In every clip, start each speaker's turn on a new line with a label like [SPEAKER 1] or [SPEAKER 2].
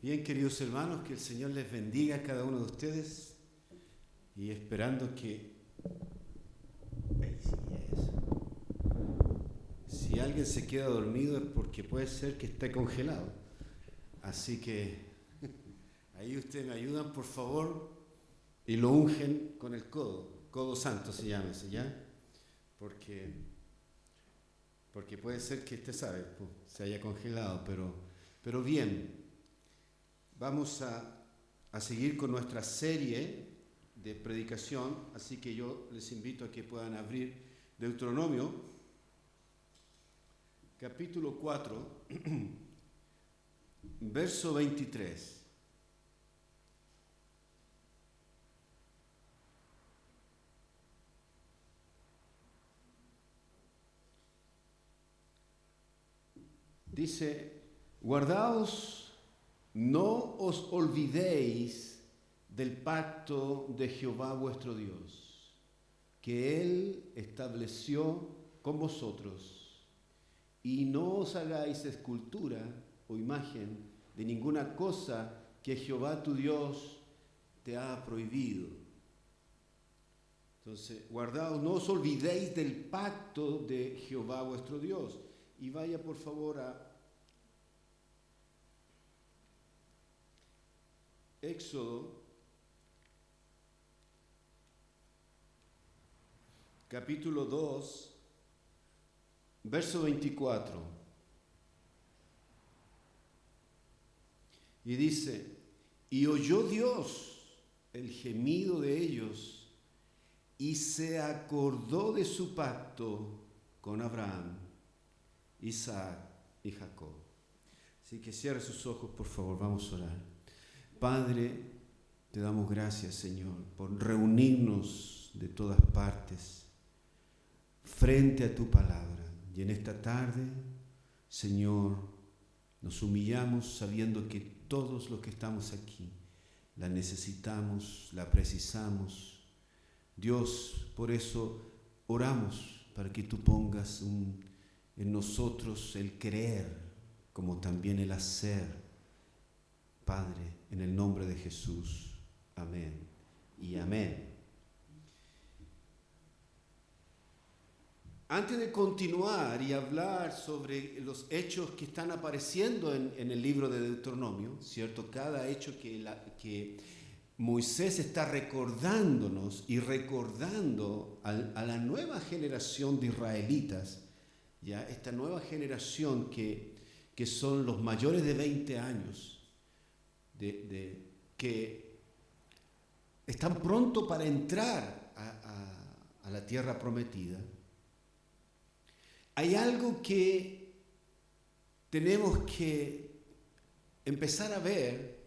[SPEAKER 1] Bien, queridos hermanos, que el Señor les bendiga a cada uno de ustedes y esperando que... Si alguien se queda dormido es porque puede ser que esté congelado. Así que ahí ustedes me ayudan, por favor, y lo ungen con el codo santo se llama ese, ¿ya? Porque puede ser que usted sabe, pues, se haya congelado, pero bien. Vamos a seguir con nuestra serie de predicación, así que yo les invito a que puedan abrir Deuteronomio, capítulo 4, verso 23. Dice, guardaos, no os olvidéis del pacto de Jehová vuestro Dios, que Él estableció con vosotros, y no os hagáis escultura o imagen de ninguna cosa que Jehová tu Dios te ha prohibido. Entonces, guardaos, no os olvidéis del pacto de Jehová vuestro Dios. Y vaya por favor a Éxodo, capítulo 2, verso 24. Y dice, y oyó Dios el gemido de ellos y se acordó de su pacto con Abraham, Isaac y Jacob. Así que cierre sus ojos, por favor, vamos a orar. Padre, te damos gracias, Señor, por reunirnos de todas partes frente a tu palabra. Y en esta tarde, Señor, nos humillamos sabiendo que todos los que estamos aquí la necesitamos, la precisamos. Dios, por eso oramos para que tú pongas en nosotros el querer como también el hacer. Padre, en el nombre de Jesús. Amén y amén. Antes de continuar y hablar sobre los hechos que están apareciendo en el libro de Deuteronomio, ¿cierto? Cada hecho que Moisés está recordándonos y recordando a la nueva generación de israelitas, ¿ya? Esta nueva generación que son los mayores de 20 años, que están pronto para entrar a la tierra prometida. Hay algo que tenemos que empezar a ver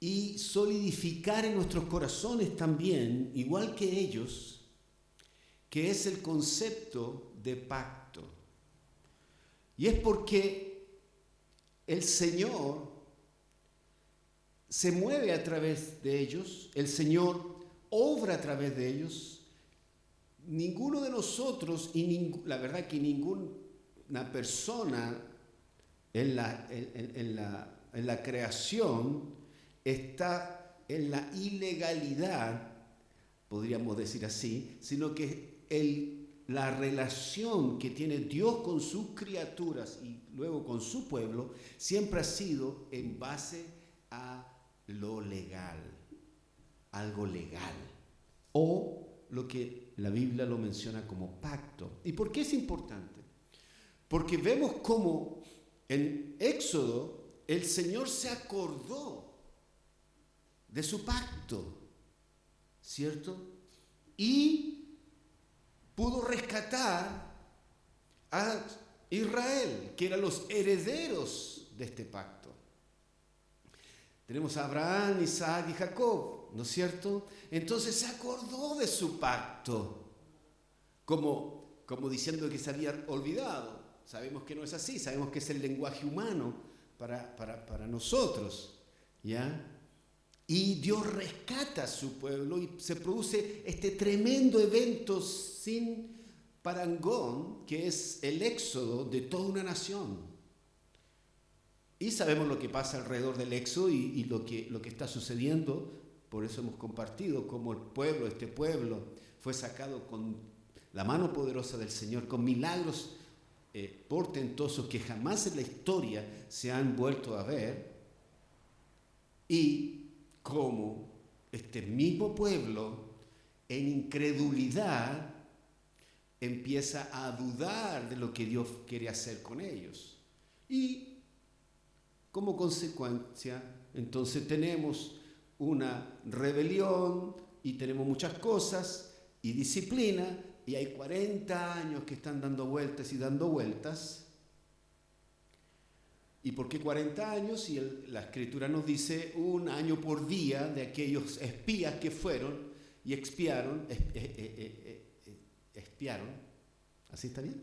[SPEAKER 1] y solidificar en nuestros corazones también, igual que ellos, que es el concepto de pacto. Y es porque el Señor se mueve a través de ellos, el Señor obra a través de ellos. Ninguno de nosotros, la verdad que ninguna persona en la creación está en la ilegalidad, podríamos decir así, sino que la relación que tiene Dios con sus criaturas y luego con su pueblo siempre ha sido en base a lo legal, algo legal, o lo que la Biblia lo menciona como pacto. ¿Y por qué es importante? Porque vemos cómo en Éxodo el Señor se acordó de su pacto, ¿cierto? Y pudo rescatar a Israel, que eran los herederos de este pacto. Tenemos a Abraham, Isaac y Jacob, ¿no es cierto? Entonces se acordó de su pacto, como diciendo que se había olvidado. Sabemos que no es así, sabemos que es el lenguaje humano para nosotros, ¿ya? Y Dios rescata a su pueblo y se produce este tremendo evento sin parangón, que es el éxodo de toda una nación. Y sabemos lo que pasa alrededor del Éxodo y lo que está sucediendo. Por eso hemos compartido cómo este pueblo fue sacado con la mano poderosa del Señor, con milagros portentosos que jamás en la historia se han vuelto a ver. Y cómo este mismo pueblo, en incredulidad, empieza a dudar de lo que Dios quiere hacer con ellos. Y como consecuencia, entonces tenemos una rebelión y tenemos muchas cosas y disciplina, y hay 40 años que están dando vueltas y dando vueltas. ¿Y por qué 40 años? Si la Escritura nos dice 1 año por día de aquellos espías que fueron y espiaron, ¿así está bien?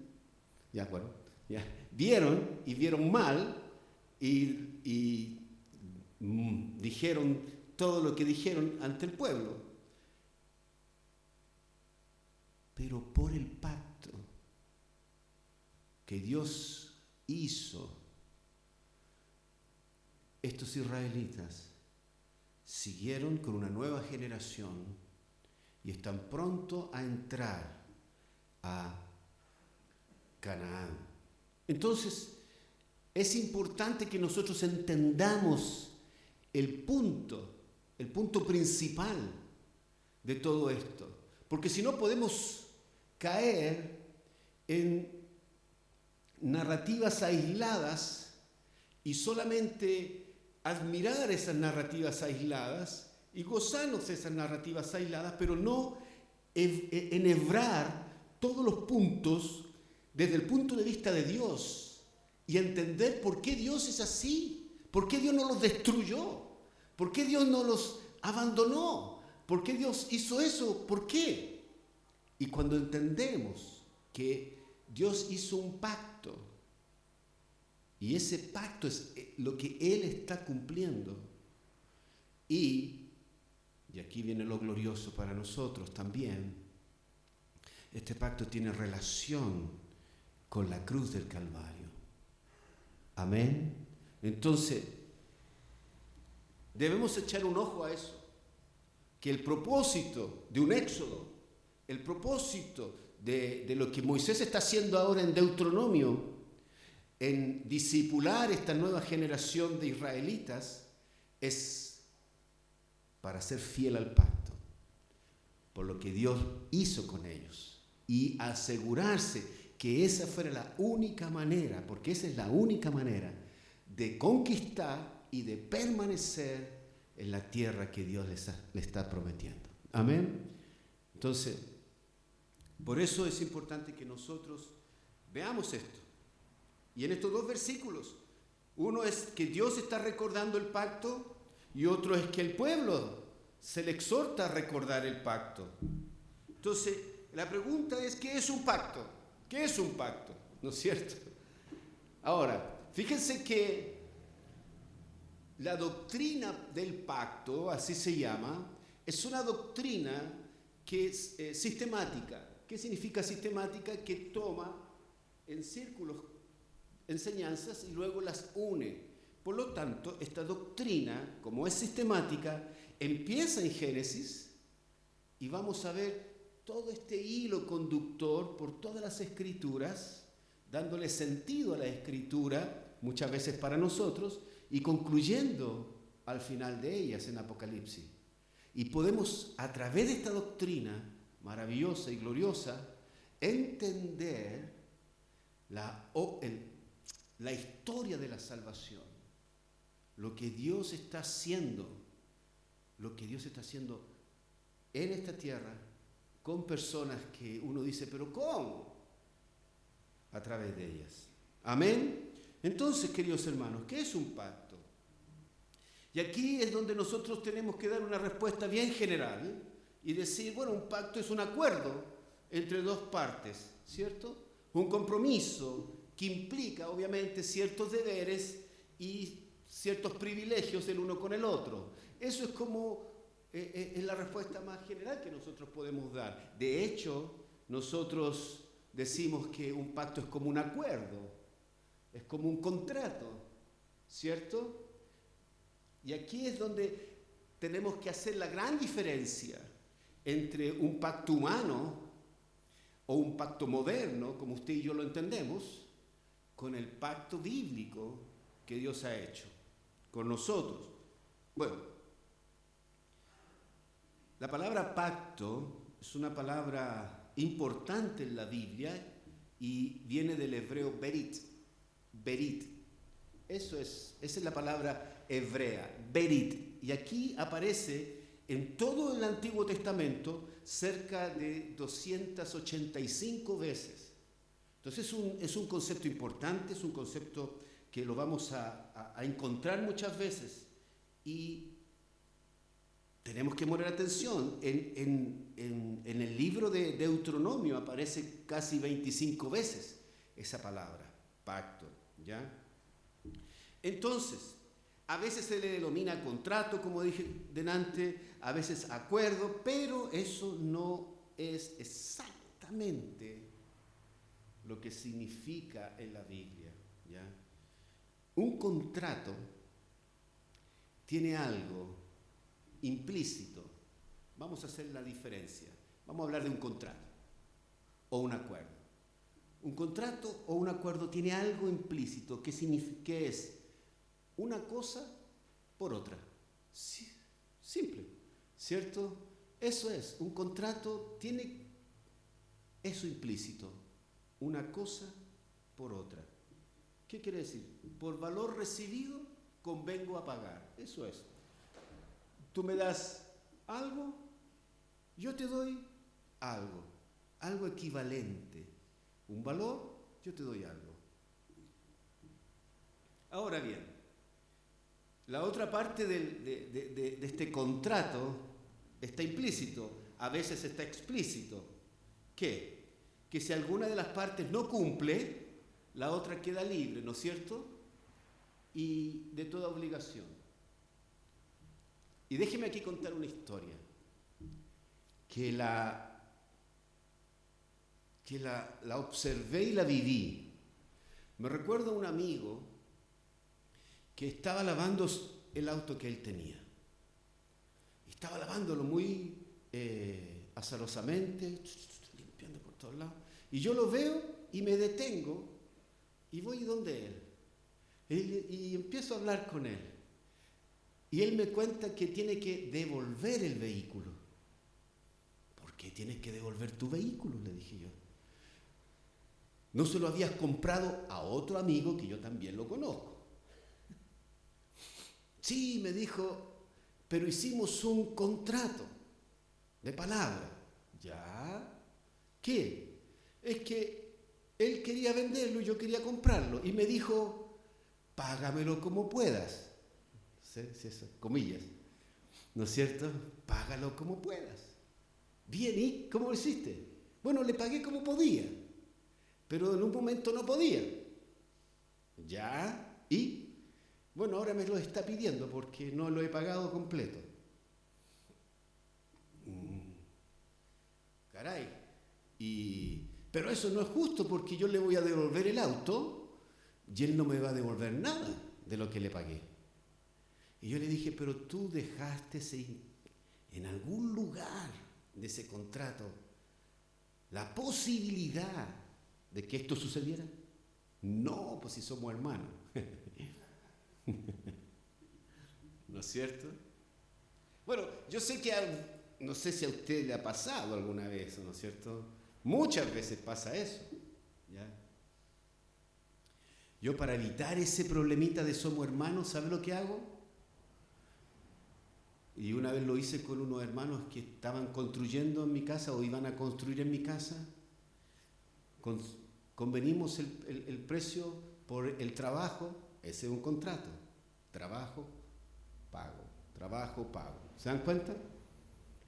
[SPEAKER 1] Ya, bueno, ya. Vieron y vieron mal y dijeron todo lo que dijeron ante el pueblo. Pero por el pacto que Dios hizo, estos israelitas siguieron con una nueva generación y están pronto a entrar a Canaán. Entonces, es importante que nosotros entendamos el punto principal de todo esto, porque si no podemos caer en narrativas aisladas y solamente admirar esas narrativas aisladas y gozarnos de esas narrativas aisladas, pero no enhebrar todos los puntos desde el punto de vista de Dios y entender por qué Dios es así, por qué Dios no los destruyó, por qué Dios no los abandonó, por qué Dios hizo eso, por qué. Y cuando entendemos que Dios hizo un pacto, y ese pacto es lo que Él está cumpliendo. Y aquí viene lo glorioso para nosotros también. Este pacto tiene relación con la cruz del Calvario. Amén. Entonces, debemos echar un ojo a eso. Que el propósito de un éxodo, el propósito de lo que Moisés está haciendo ahora en Deuteronomio, en discipular esta nueva generación de israelitas, es para ser fiel al pacto, por lo que Dios hizo con ellos, y asegurarse que esa fuera la única manera, porque esa es la única manera de conquistar y de permanecer en la tierra que Dios le está prometiendo. Amén. Entonces, por eso es importante que nosotros veamos esto. Y en estos 2 versículos, uno es que Dios está recordando el pacto y otro es que el pueblo se le exhorta a recordar el pacto. Entonces, la pregunta es, ¿qué es un pacto? ¿Qué es un pacto? ¿No es cierto? Ahora, fíjense que la doctrina del pacto, así se llama, es una doctrina que es sistemática. ¿Qué significa sistemática? Que toma en círculos enseñanzas y luego las une. Por lo tanto, esta doctrina, como es sistemática, empieza en Génesis y vamos a ver todo este hilo conductor por todas las escrituras, dándole sentido a la escritura, muchas veces para nosotros, y concluyendo al final de ellas en Apocalipsis. Y podemos, a través de esta doctrina maravillosa y gloriosa, entender la historia de la salvación, lo que Dios está haciendo en esta tierra con personas que uno dice, pero ¿cómo? A través de ellas. Amén. Entonces, queridos hermanos, ¿qué es un pacto? Y aquí es donde nosotros tenemos que dar una respuesta bien general y decir, bueno, un pacto es un acuerdo entre 2 partes, ¿cierto? Un compromiso que implica, obviamente, ciertos deberes y ciertos privilegios el uno con el otro. Eso es como es la respuesta más general que nosotros podemos dar. De hecho, nosotros decimos que un pacto es como un acuerdo, es como un contrato ¿cierto? Y aquí es donde tenemos que hacer la gran diferencia entre un pacto humano o un pacto moderno, como usted y yo lo entendemos, con el pacto bíblico que Dios ha hecho con nosotros. Bueno, la palabra pacto es una palabra importante en la Biblia y viene del hebreo berit. Berit. Esa es la palabra hebrea, berit. Y aquí aparece en todo el Antiguo Testamento cerca de 285 veces. Entonces es un concepto importante, es un concepto que lo vamos a encontrar muchas veces y tenemos que poner atención. En el libro de Deuteronomio aparece casi 25 veces esa palabra, pacto, ¿ya? Entonces, a veces se le denomina contrato, como dije delante, a veces acuerdo, pero eso no es exactamente lo que significa en la Biblia, ¿ya? Un contrato tiene algo implícito. Vamos a hacer la diferencia. Vamos a hablar de un contrato o un acuerdo. Un contrato o un acuerdo tiene algo implícito que es una cosa por otra. Simple, ¿cierto? Eso es, un contrato tiene eso implícito, una cosa por otra. ¿Qué quiere decir? Por valor recibido, convengo a pagar. Eso es. Tú me das algo, yo te doy algo, algo equivalente. Un valor, yo te doy algo. Ahora bien, la otra parte de este contrato está implícito, a veces está explícito. ¿Qué? Que si alguna de las partes no cumple, la otra queda libre, ¿no es cierto? Y de toda obligación. Y déjeme aquí contar una historia que la observé y la viví. Me recuerdo a un amigo que estaba lavando el auto que él tenía. Estaba lavándolo muy azarosamente, limpiando por todos lados. Y yo lo veo y me detengo y voy donde él. Y empiezo a hablar con él. Y él me cuenta que tiene que devolver el vehículo. ¿Por qué tienes que devolver tu vehículo?, le dije yo. ¿No se lo habías comprado a otro amigo que yo también lo conozco? Sí, me dijo, pero hicimos un contrato de palabra. ¿Ya? ¿Qué? Es que él quería venderlo y yo quería comprarlo. Y me dijo, págamelo como puedas. ¿Sí? Eso, comillas. ¿No es cierto? Págalo como puedas. Bien, ¿y cómo lo hiciste? Bueno, le pagué como podía, pero en un momento no podía. ¿Ya? ¿Y? Bueno, ahora me lo está pidiendo porque no lo he pagado completo. Caray. Pero eso no es justo porque yo le voy a devolver el auto y él no me va a devolver nada de lo que le pagué. Y yo le dije, pero tú dejaste en algún lugar de ese contrato la posibilidad de que esto sucediera. No, pues si somos hermanos. ¿No es cierto? Bueno, yo sé que no sé si a usted le ha pasado alguna vez, ¿no es cierto? Muchas veces pasa eso, ¿ya? Yo, para evitar ese problemita de somos hermanos, ¿sabe lo que hago? Y una vez lo hice con unos hermanos que estaban construyendo en mi casa o iban a construir en mi casa. Convenimos el precio por el trabajo. Ese es un contrato. Trabajo, pago. Trabajo, pago. ¿Se dan cuenta?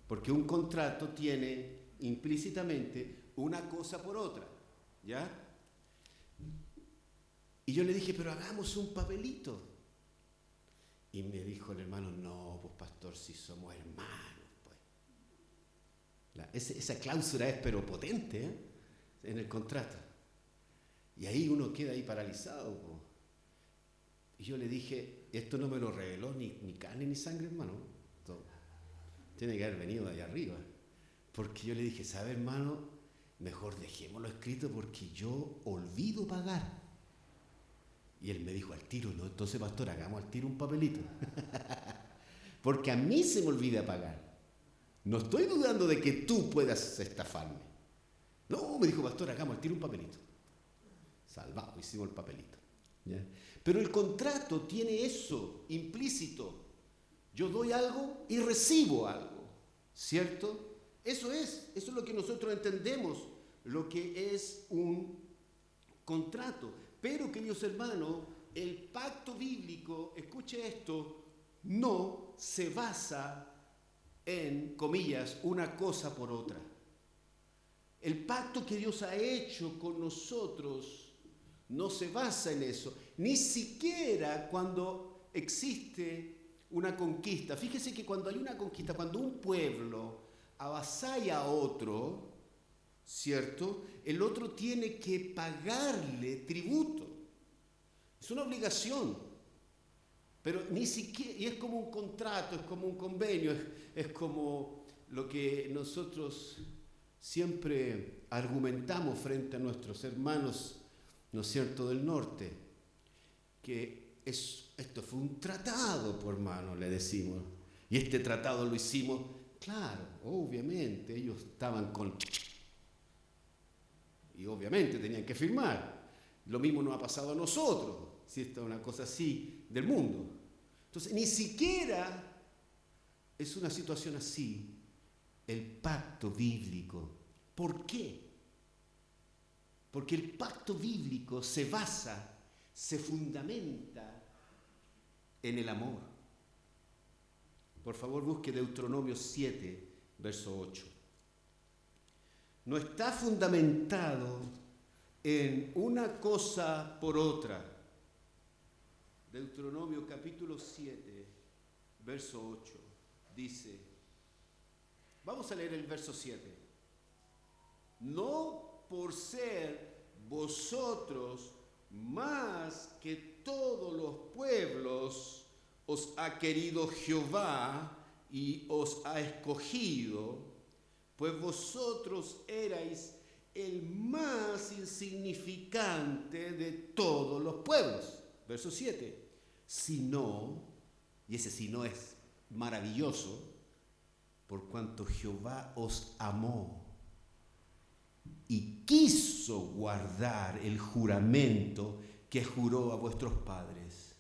[SPEAKER 1] Porque un contrato tiene implícitamente una cosa por otra. ¿Ya? Y yo le dije, pero hagamos un papelito. Y me dijo el hermano, no, pues pastor, si somos hermanos, pues. Esa cláusula es pero potente, ¿eh?, en el contrato. Y ahí uno queda ahí paralizado, pues. Y yo le dije, esto no me lo reveló ni carne ni sangre, hermano. Esto tiene que haber venido de allá arriba. Porque yo le dije, ¿sabe, hermano? Mejor dejémoslo escrito porque yo olvido pagar. Y él me dijo, al tiro, ¿no? Entonces, pastor, hagamos al tiro un papelito. Porque a mí se me olvida pagar. No estoy dudando de que tú puedas estafarme. No, me dijo, pastor, hagamos al tiro un papelito. Salvado, hicimos el papelito. ¿Ya? Pero el contrato tiene eso implícito. Yo doy algo y recibo algo, ¿cierto? Eso es lo que nosotros entendemos, lo que es un contrato. Pero, queridos hermanos, el pacto bíblico, escuche esto, no se basa en, comillas, una cosa por otra. El pacto que Dios ha hecho con nosotros no se basa en eso, ni siquiera cuando existe una conquista. Fíjese que cuando hay una conquista, cuando un pueblo avasalla a otro, ¿cierto? El otro tiene que pagarle tributo. Es una obligación. Pero ni siquiera, y es como un contrato, es como un convenio, es como lo que nosotros siempre argumentamos frente a nuestros hermanos, ¿no es cierto?, del norte, que esto fue un tratado, por hermano, le decimos. Y este tratado lo hicimos, claro, obviamente, ellos estaban con... Y obviamente tenían que firmar. Lo mismo nos ha pasado a nosotros, si esta es una cosa así del mundo. Entonces, ni siquiera es una situación así el pacto bíblico. ¿Por qué? Porque el pacto bíblico se basa, se fundamenta en el amor. Por favor, busque Deuteronomio 7, verso 8. No está fundamentado en una cosa por otra. Deuteronomio capítulo 7, verso 8, dice, vamos a leer el verso 7. No por ser vosotros más que todos los pueblos os ha querido Jehová y os ha escogido, pues vosotros erais el más insignificante de todos los pueblos. Verso 7. Si no, y ese si no es maravilloso, por cuanto Jehová os amó y quiso guardar el juramento que juró a vuestros padres,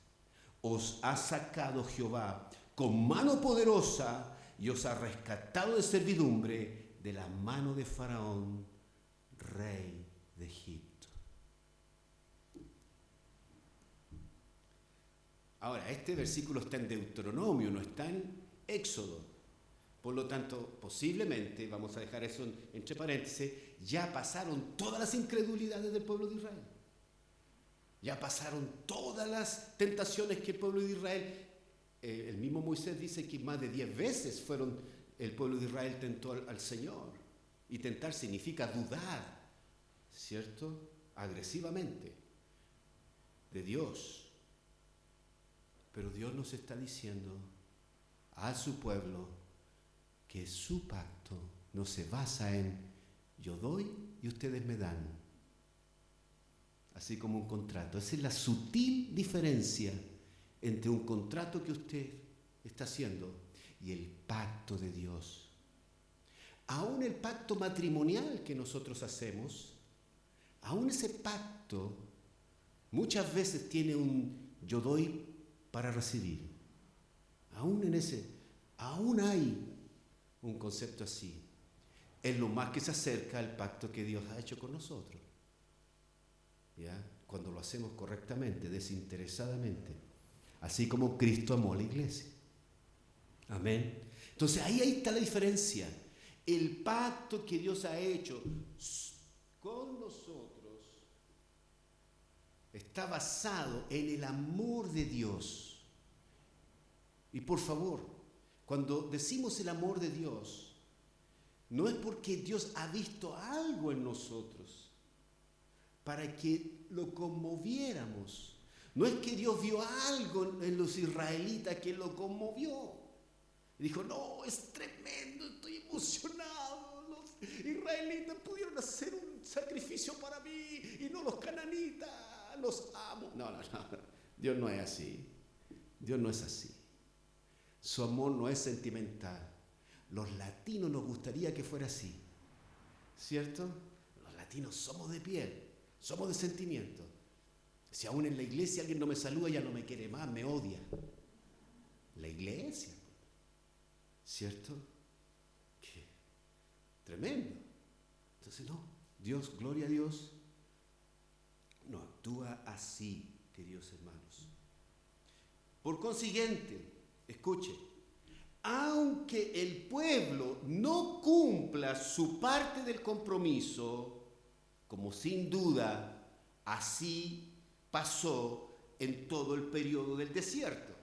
[SPEAKER 1] os ha sacado Jehová con mano poderosa y os ha rescatado de servidumbre de la mano de Faraón, rey de Egipto. Ahora, este versículo está en Deuteronomio, no está en Éxodo. Por lo tanto, posiblemente, vamos a dejar eso entre paréntesis, ya pasaron todas las incredulidades del pueblo de Israel. Ya pasaron todas las tentaciones que el pueblo de Israel, el mismo Moisés dice que más de 10 veces el pueblo de Israel tentó al Señor. Y tentar significa dudar, ¿cierto? Agresivamente de Dios. Pero Dios nos está diciendo a su pueblo que su pacto no se basa en yo doy y ustedes me dan. Así como un contrato. Esa es la sutil diferencia entre un contrato que usted está haciendo y el pacto de Dios. Aún el pacto matrimonial que nosotros hacemos, aún ese pacto muchas veces tiene un yo doy para recibir. Aún hay un concepto así. Es lo más que se acerca al pacto que Dios ha hecho con nosotros. ¿Ya? Cuando lo hacemos correctamente, desinteresadamente. Así como Cristo amó a la iglesia. Amén. Entonces ahí está la diferencia. El pacto que Dios ha hecho con nosotros está basado en el amor de Dios. Y por favor, cuando decimos el amor de Dios, no es porque Dios ha visto algo en nosotros para que lo conmoviéramos. No es que Dios vio algo en los israelitas que lo conmovió. Dijo, no, es tremendo, estoy emocionado. Los israelitas pudieron hacer un sacrificio para mí y no los cananitas, los amo. No. Dios no es así. Dios no es así. Su amor no es sentimental. Los latinos nos gustaría que fuera así, ¿cierto? Los latinos somos de piel, somos de sentimiento. Si aún en la iglesia alguien no me saluda, ya no me quiere más, me odia. La iglesia, ¿cierto? Qué tremendo. Entonces no, Dios, gloria a Dios, no actúa así, queridos hermanos. Por consiguiente, escuche, aunque el pueblo no cumpla su parte del compromiso, como sin duda así pasó en todo el periodo del desierto.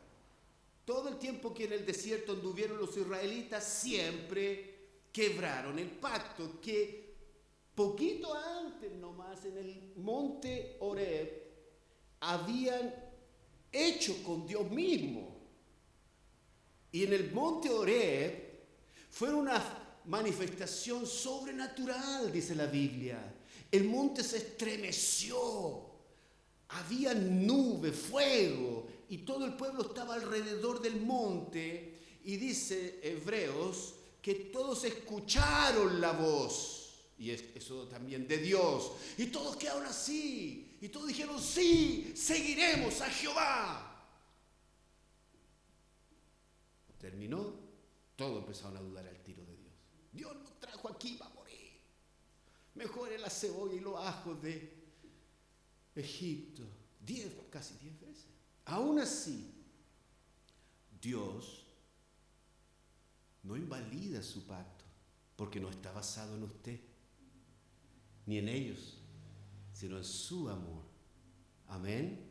[SPEAKER 1] Todo el tiempo que en el desierto anduvieron los israelitas, siempre quebraron el pacto, que poquito antes nomás en el monte Horeb habían hecho con Dios mismo. Y en el monte Horeb fue una manifestación sobrenatural, dice la Biblia. El monte se estremeció, había nube, fuego, y todo el pueblo estaba alrededor del monte. Y dice Hebreos que todos escucharon la voz, y eso también de Dios, y todos quedaron así, y todos dijeron, sí, seguiremos a Jehová. Terminó, todos empezaron a dudar al tiro de Dios. Dios nos trajo aquí, va a morir. Mejor es la cebolla y los ajos de Egipto. Casi 10 veces. Aún así, Dios no invalida su pacto, porque no está basado en usted, ni en ellos, sino en su amor. Amén.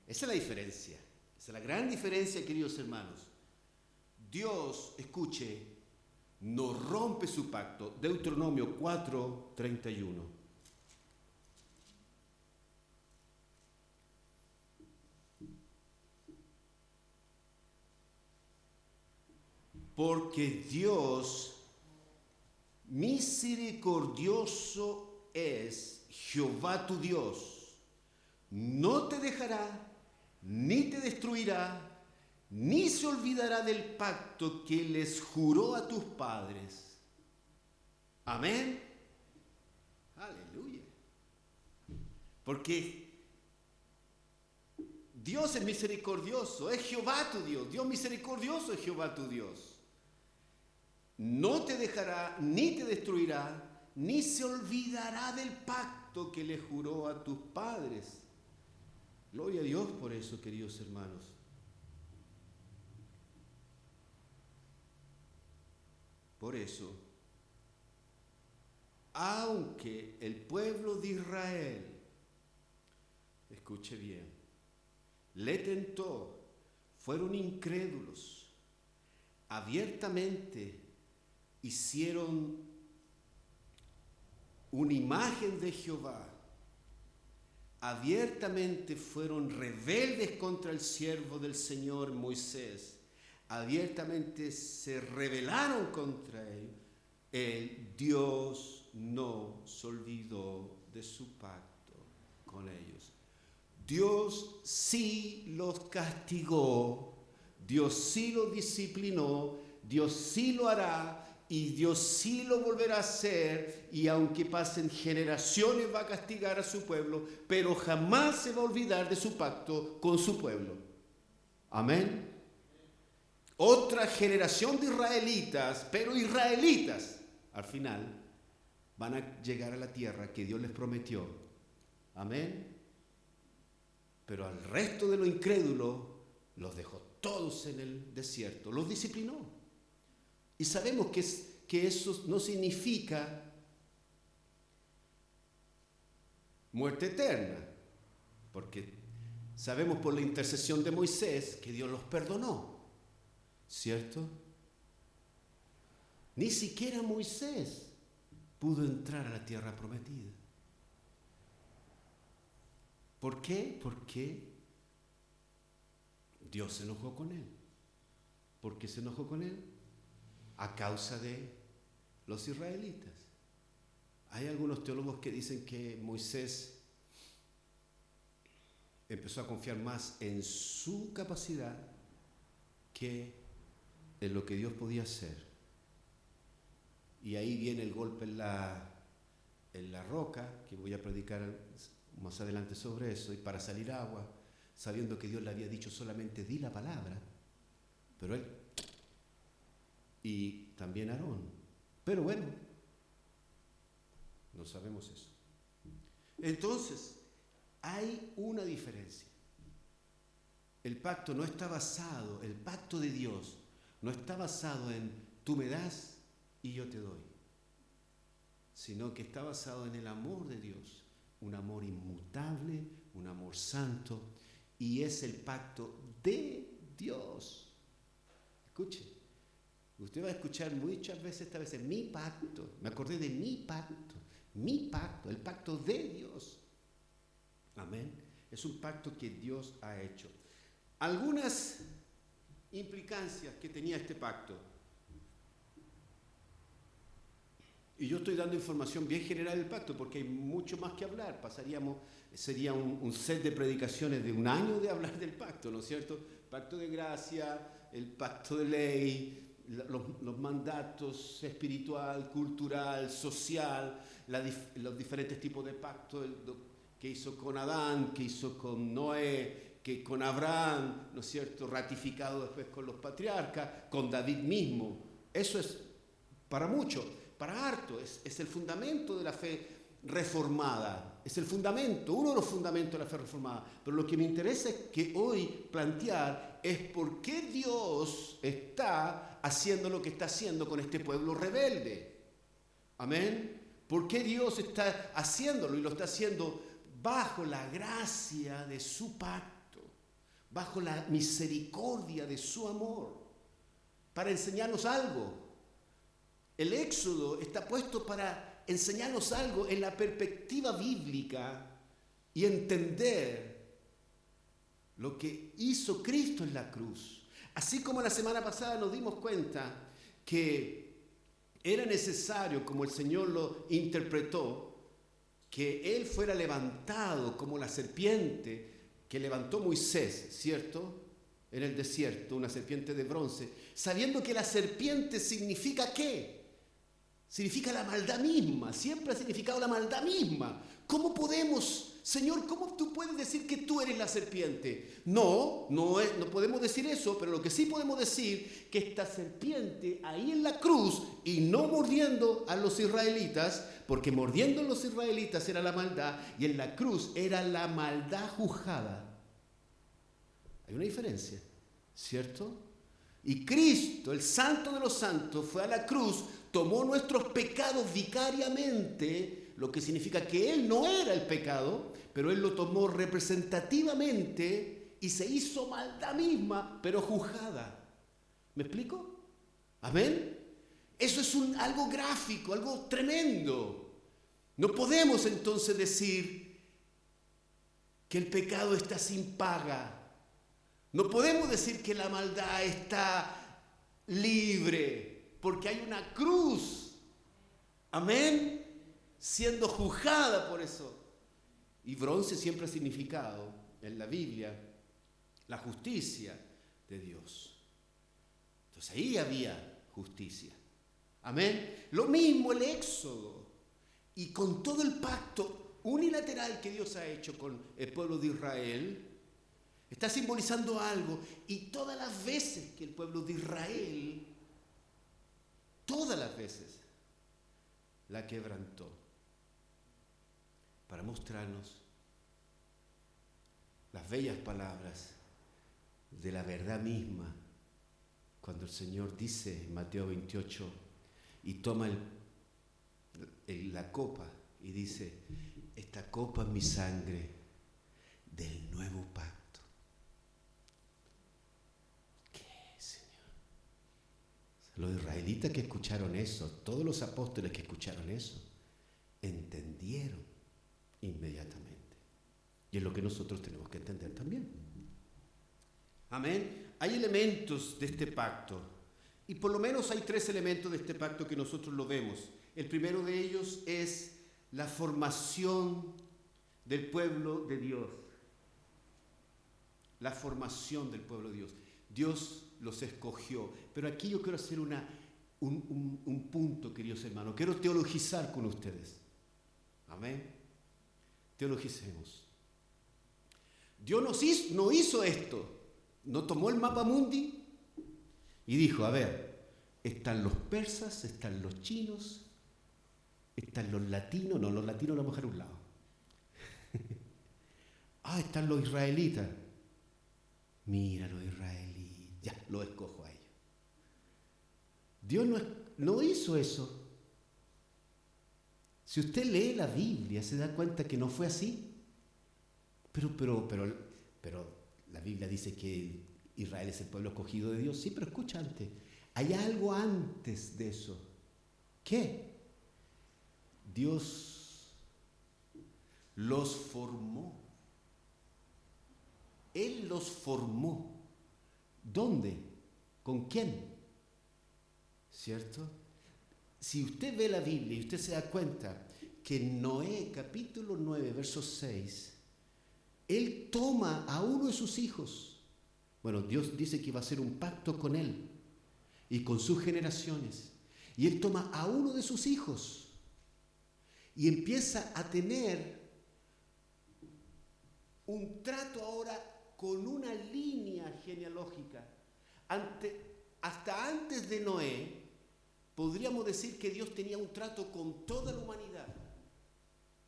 [SPEAKER 1] Esa es la diferencia. Esa es la gran diferencia, queridos hermanos. Dios, escuche, no rompe su pacto. Deuteronomio 4:31. Porque Dios misericordioso es, Jehová tu Dios. No te dejará, ni te destruirá, ni se olvidará del pacto que les juró a tus padres. Amén. Aleluya. Porque Dios es misericordioso, es Jehová tu Dios. Dios misericordioso es Jehová tu Dios. No te dejará, ni te destruirá, ni se olvidará del pacto que le juró a tus padres. Gloria a Dios por eso, queridos hermanos. Por eso, aunque el pueblo de Israel, escuche bien, le tentó, fueron incrédulos, abiertamente hicieron una imagen de Jehová, abiertamente fueron rebeldes contra el siervo del Señor Moisés, abiertamente se rebelaron contra él, Dios no se olvidó de su pacto con ellos. Dios sí los castigó, Dios sí los disciplinó, Dios sí lo hará y Dios sí lo volverá a hacer, y aunque pasen generaciones va a castigar a su pueblo, pero jamás se va a olvidar de su pacto con su pueblo. Amén. Otra generación de israelitas, pero israelitas, al final van a llegar a la tierra que Dios les prometió. Amén. Pero al resto de los incrédulos los dejó todos en el desierto, los disciplinó. Y sabemos que eso no significa muerte eterna, porque sabemos por la intercesión de Moisés que Dios los perdonó, ¿cierto? Ni siquiera Moisés pudo entrar a la tierra prometida. ¿Por qué? Porque Dios se enojó con él. ¿Por qué se enojó con él? A causa de los israelitas. Hay algunos teólogos que dicen que Moisés empezó a confiar más en su capacidad que en lo que Dios podía hacer. Y ahí viene el golpe en la roca, que voy a predicar más adelante sobre eso, y para salir agua, sabiendo que Dios le había dicho solamente di la palabra, pero él, y también Aarón. Pero bueno, no sabemos eso. Entonces, hay una diferencia. El pacto no está basado, el pacto de Dios no está basado en tú me das y yo te doy, sino que está basado en el amor de Dios, un amor inmutable, un amor santo, y es el pacto de Dios. Escuche, usted va a escuchar muchas veces, esta vez, mi pacto, me acordé de mi pacto, el pacto de Dios. Amén. Es un pacto que Dios ha hecho. Algunas implicancias que tenía este pacto. Y yo estoy dando información bien general del pacto porque hay mucho más que hablar. Sería un set de predicaciones de un año de hablar del pacto, ¿no es cierto? Pacto de gracia, el pacto de ley, los mandatos espiritual, cultural, social, los diferentes tipos de pacto que hizo con Adán, que hizo con Noé, que con Abraham, ¿no es cierto?, ratificado después con los patriarcas, con David mismo. Eso es para mucho, para harto, es el fundamento de la fe reformada, es el fundamento, uno de los fundamentos de la fe reformada. Pero lo que me interesa es que hoy plantear es por qué Dios está haciendo lo que está haciendo con este pueblo rebelde. Amén. ¿Por qué Dios está haciéndolo? Y lo está haciendo bajo la gracia de su pacto, bajo la misericordia de su amor, para enseñarnos algo. El Éxodo está puesto para enseñarnos algo en la perspectiva bíblica y entender lo que hizo Cristo en la cruz. Así como la semana pasada nos dimos cuenta que era necesario, como el Señor lo interpretó, que Él fuera levantado como la serpiente que levantó Moisés, ¿cierto?, en el desierto, una serpiente de bronce, sabiendo que la serpiente significa ¿qué? Significa la maldad misma, siempre ha significado la maldad misma. ¿Cómo podemos, Señor, cómo tú puedes decir que tú eres la serpiente? No podemos decir eso, pero lo que sí podemos decir, que esta serpiente ahí en la cruz, y no mordiendo a los israelitas, porque mordiendo a los israelitas era la maldad, y en la cruz era la maldad juzgada. Hay una diferencia, ¿cierto? Y Cristo, el Santo de los Santos, fue a la cruz, tomó nuestros pecados vicariamente, lo que significa que Él no era el pecado, pero Él lo tomó representativamente y se hizo maldad misma, pero juzgada. ¿Me explico? ¿Amén? Eso es algo gráfico, algo tremendo. No podemos entonces decir que el pecado está sin paga. No podemos decir que la maldad está libre, porque hay una cruz, amén, siendo juzgada por eso. Y bronce siempre ha significado en la Biblia la justicia de Dios. Entonces ahí había justicia, amén. Lo mismo el Éxodo, y con todo el pacto unilateral que Dios ha hecho con el pueblo de Israel, está simbolizando algo. Y todas las veces que el pueblo de Israel, todas las veces, la quebrantó para mostrarnos las bellas palabras de la verdad misma, cuando el Señor dice en Mateo 28 y toma la copa y dice: esta copa es mi sangre del nuevo pacto. Los israelitas que escucharon eso, todos los apóstoles que escucharon eso, entendieron inmediatamente. Y es lo que nosotros tenemos que entender también. Amén. Hay elementos de este pacto. Y por lo menos hay 3 elementos de este pacto que nosotros lo vemos. El primero de ellos es la formación del pueblo de Dios. La formación del pueblo de Dios. Dios los escogió. Pero aquí yo quiero hacer un punto, queridos hermanos. Quiero teologizar con ustedes. Amén. Teologicemos. Dios no hizo esto. No tomó el mapa mundi y dijo, a ver, están los persas, están los chinos, están los latinos. No, los latinos los vamos a dejar a un lado. Están los israelitas. Mira los israelitas. Ya, los escojo a ellos. Dios no hizo eso. Si usted lee la Biblia, se da cuenta que no fue así. Pero la Biblia dice que Israel es el pueblo escogido de Dios. Sí, pero escucha antes. Hay algo antes de eso. ¿Qué? Dios los formó. Él los formó. ¿Dónde? ¿Con quién? ¿Cierto? Si usted ve la Biblia y usted se da cuenta que en Noé, capítulo 9, verso 6, él toma a uno de sus hijos. Bueno, Dios dice que va a hacer un pacto con él y con sus generaciones. Y él toma a uno de sus hijos y empieza a tener un trato ahora con una línea genealógica. Hasta antes de Noé, podríamos decir que Dios tenía un trato con toda la humanidad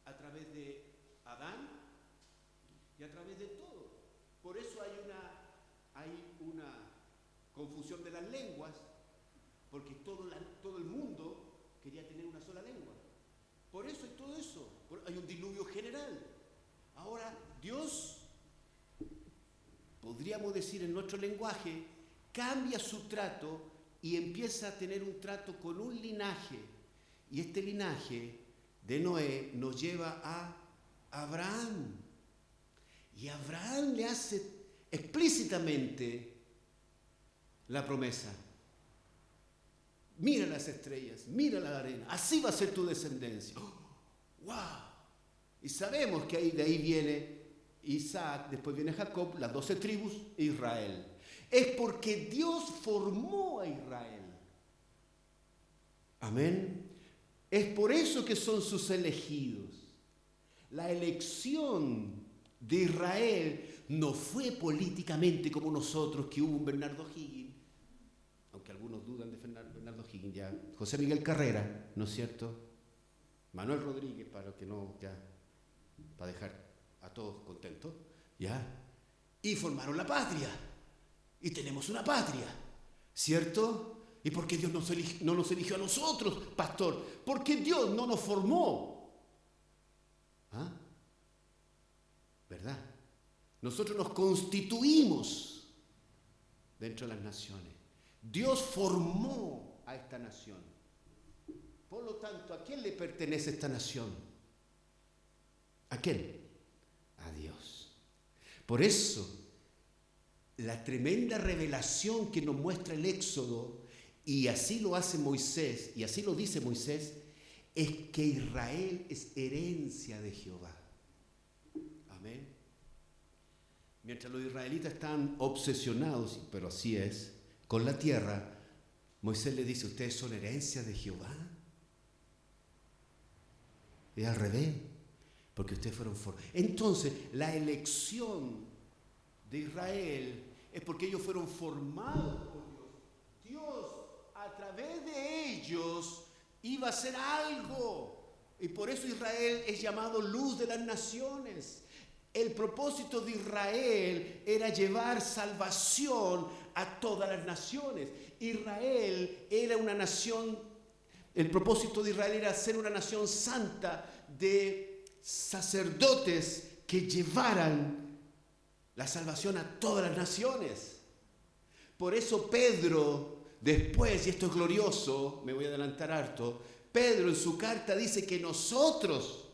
[SPEAKER 1] a través de Adán y a través de todo. Por eso hay una confusión de las lenguas, porque todo el mundo quería tener una sola lengua. Por eso hay todo eso. Hay un diluvio general. Ahora, Dios, podríamos decir en nuestro lenguaje, cambia su trato y empieza a tener un trato con un linaje. Y este linaje de Noé nos lleva a Abraham. Y Abraham le hace explícitamente la promesa. Mira las estrellas, mira la arena, así va a ser tu descendencia. ¡Wow! Y sabemos que de ahí viene Isaac, después viene Jacob, las 12 tribus e Israel. Es porque Dios formó a Israel. Amén. Es por eso que son sus elegidos. La elección de Israel no fue políticamente como nosotros, que hubo un Bernardo Higgins, aunque algunos dudan de Bernardo Higgins, ya José Miguel Carrera, ¿no es cierto? Manuel Rodríguez, para dejar a todos contentos, ¿ya? Y formaron la patria, y tenemos una patria, ¿cierto? ¿Y por qué Dios no nos eligió a nosotros, pastor? Porque Dios no nos formó. ¿Ah? ¿Verdad? Nosotros nos constituimos dentro de las naciones. Dios formó a esta nación. Por lo tanto, ¿a quién le pertenece esta nación? ¿A quién? A Dios. Por eso, la tremenda revelación que nos muestra el Éxodo, y así lo hace Moisés, y así lo dice Moisés, es que Israel es herencia de Jehová. Amén. Mientras los israelitas están obsesionados, pero así es, con la tierra, Moisés le dice, ustedes son herencia de Jehová. Es al revés, porque ustedes fueron formados. Entonces, la elección de Israel es porque ellos fueron formados por Dios. Dios, a través de ellos, iba a hacer algo. Y por eso Israel es llamado luz de las naciones. El propósito de Israel era llevar salvación a todas las naciones. Israel era una nación, el propósito de Israel era ser una nación santa de sacerdotes que llevaran la salvación a todas las naciones. Por eso Pedro, después, y esto es glorioso, me voy a adelantar harto, Pedro en su carta dice que nosotros,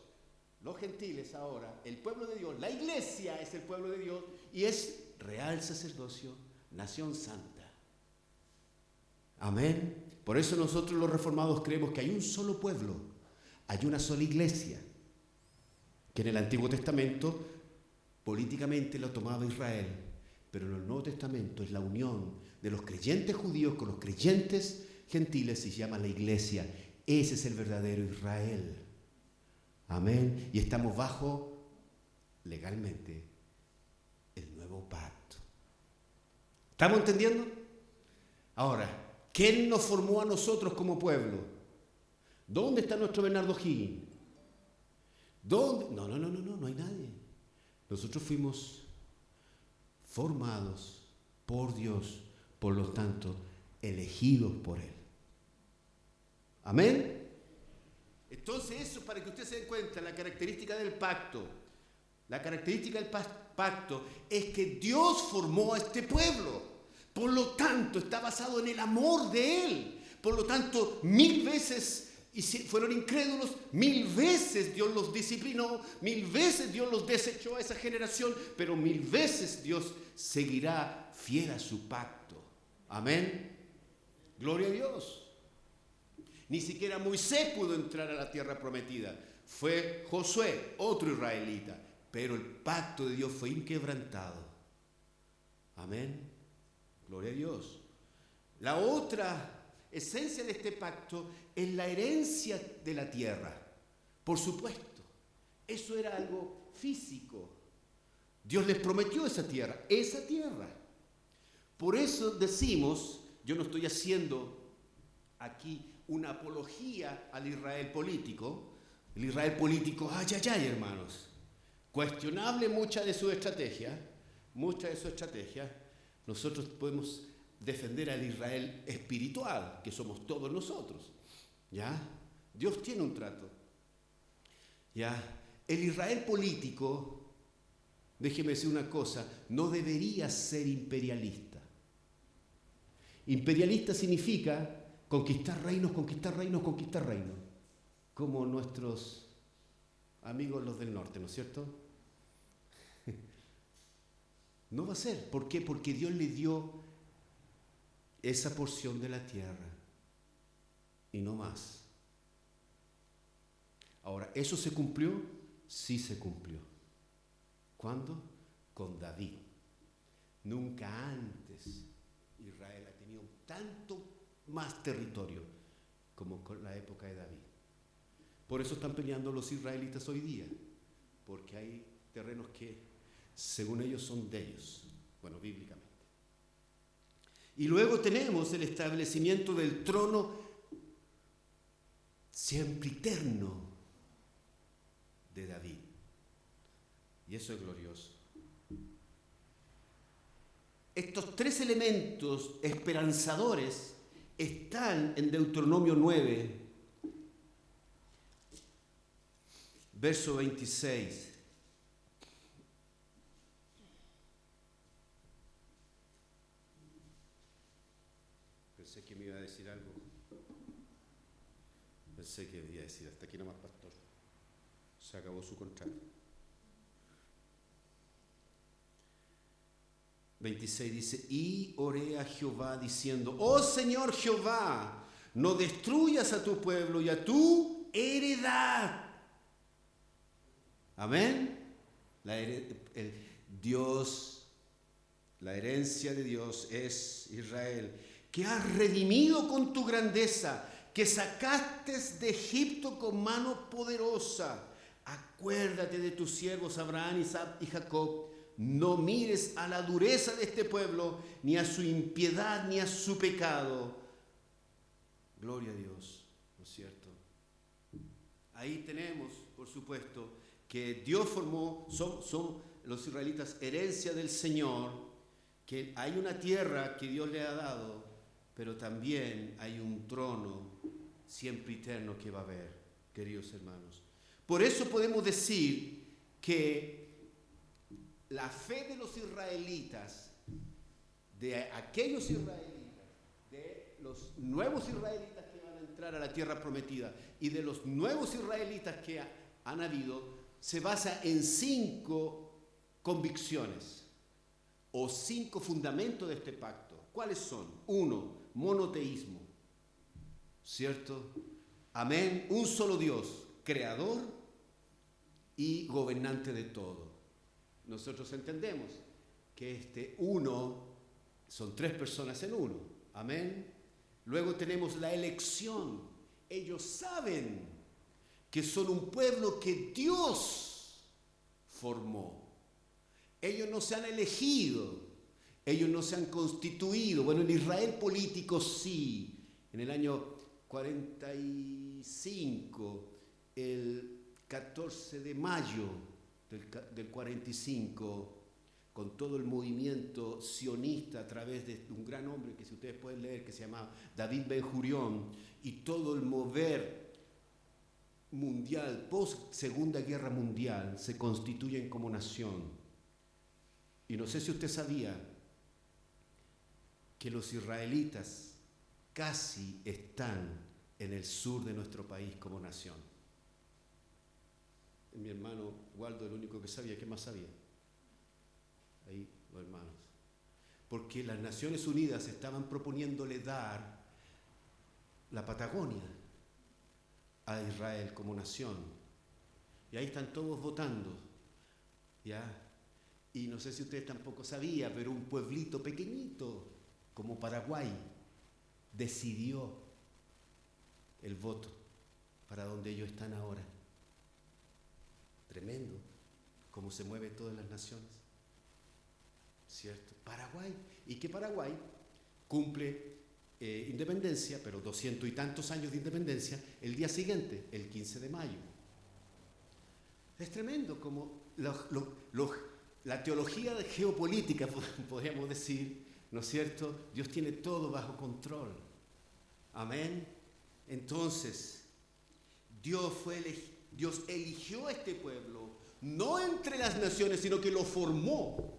[SPEAKER 1] los gentiles ahora, el pueblo de Dios, la iglesia es el pueblo de Dios y es real sacerdocio, nación santa. Amén. Por eso nosotros los reformados creemos que hay un solo pueblo, hay una sola iglesia, que en el Antiguo Testamento políticamente lo tomaba Israel, pero en el Nuevo Testamento es la unión de los creyentes judíos con los creyentes gentiles y se llama la iglesia. Ese es el verdadero Israel. Amén. Y estamos bajo, legalmente, el nuevo pacto. ¿Estamos entendiendo? Ahora, ¿quién nos formó a nosotros como pueblo? ¿Dónde está nuestro Bernardo Higgins? ¿Dónde? No hay nadie. Nosotros fuimos formados por Dios, por lo tanto, elegidos por Él. Amén. Entonces eso, para que usted se dé cuenta, la característica del pacto. La característica del pacto es que Dios formó a este pueblo. Por lo tanto, está basado en el amor de Él. Por lo tanto, 1000 veces fueron incrédulos, 1000 veces Dios los disciplinó, 1000 veces Dios los desechó a esa generación, pero 1000 veces Dios seguirá fiel a su pacto. Amén. Gloria a Dios. Ni siquiera Moisés pudo entrar a la tierra prometida. Fue Josué, otro israelita. Pero el pacto de Dios fue inquebrantado. Amén. Gloria a Dios. La otra esencia de este pacto es la herencia de la tierra. Por supuesto, eso era algo físico. Dios les prometió esa tierra. Por eso decimos, yo no estoy haciendo aquí una apología al Israel político. El Israel político, hermanos, cuestionable mucha de su estrategia. Nosotros podemos defender al Israel espiritual, que somos todos nosotros. ¿Ya? Dios tiene un trato. ¿Ya? El Israel político, déjeme decir una cosa, no debería ser imperialista. Imperialista significa conquistar reinos, como nuestros amigos los del norte, ¿no es cierto? No va a ser. ¿Por qué? Porque Dios le dio esa porción de la tierra y no más. Ahora, ¿eso se cumplió? Sí se cumplió. ¿Cuándo? Con David. Nunca antes Israel ha tenido tanto más territorio como con la época de David. Por eso están peleando los israelitas hoy día, porque hay terrenos que según ellos son de ellos, bueno, bíblicamente. Y luego tenemos el establecimiento del trono siempre eterno de David, y eso es glorioso. Estos 3 elementos esperanzadores están en Deuteronomio 9, verso 26. Pensé que me iba a decir algo. Hasta aquí nomás, pastor. Se acabó su contrato. 26 dice, y oré a Jehová diciendo, oh Señor Jehová, no destruyas a tu pueblo y a tu heredad. Amén. La herencia de Dios es Israel, que has redimido con tu grandeza, que sacaste de Egipto con mano poderosa. Acuérdate de tus siervos Abraham, Isaac y Jacob. No mires a la dureza de este pueblo, ni a su impiedad, ni a su pecado. Gloria a Dios, ¿no es cierto? Ahí tenemos, por supuesto, que Dios formó, son los israelitas herencia del Señor, que hay una tierra que Dios le ha dado, pero también hay un trono siempre eterno que va a haber, queridos hermanos. Por eso podemos decir que la fe de los israelitas, de aquellos israelitas, de los nuevos israelitas que van a entrar a la tierra prometida y de los nuevos israelitas que han habido, se basa en 5 convicciones. o 5 fundamentos de este pacto. ¿Cuáles son? 1, monoteísmo, ¿cierto? Amén. Un solo Dios, creador y gobernante de todo. Nosotros entendemos que este uno son 3 personas en uno. Amén. Luego tenemos la elección. Ellos saben que son un pueblo que Dios formó. Ellos no se han elegido, ellos no se han constituido. Bueno, en Israel político sí. En el año 45, el 14 de mayo del 45, con todo el movimiento sionista a través de un gran hombre que si ustedes pueden leer, que se llama David Ben-Gurión, y todo el mover mundial, post Segunda Guerra Mundial, se constituyen como nación. Y no sé si usted sabía que los israelitas casi están en el sur de nuestro país como nación. Mi hermano Waldo, el único que sabía. ¿Qué más sabía? Ahí los hermanos. Porque las Naciones Unidas estaban proponiéndole dar la Patagonia a Israel como nación. Y ahí están todos votando. ¿Ya? Y no sé si ustedes tampoco sabían, pero un pueblito pequeñito como Paraguay decidió el voto para donde ellos están ahora. Tremendo cómo se mueve todas las naciones, ¿cierto? Paraguay, y que Paraguay cumple independencia, pero 200 y tantos años de independencia, el día siguiente, el 15 de mayo. Es tremendo como la teología de geopolítica, podríamos decir, ¿no es cierto? Dios tiene todo bajo control. Amén. Entonces, Dios eligió a este pueblo, no entre las naciones, sino que lo formó.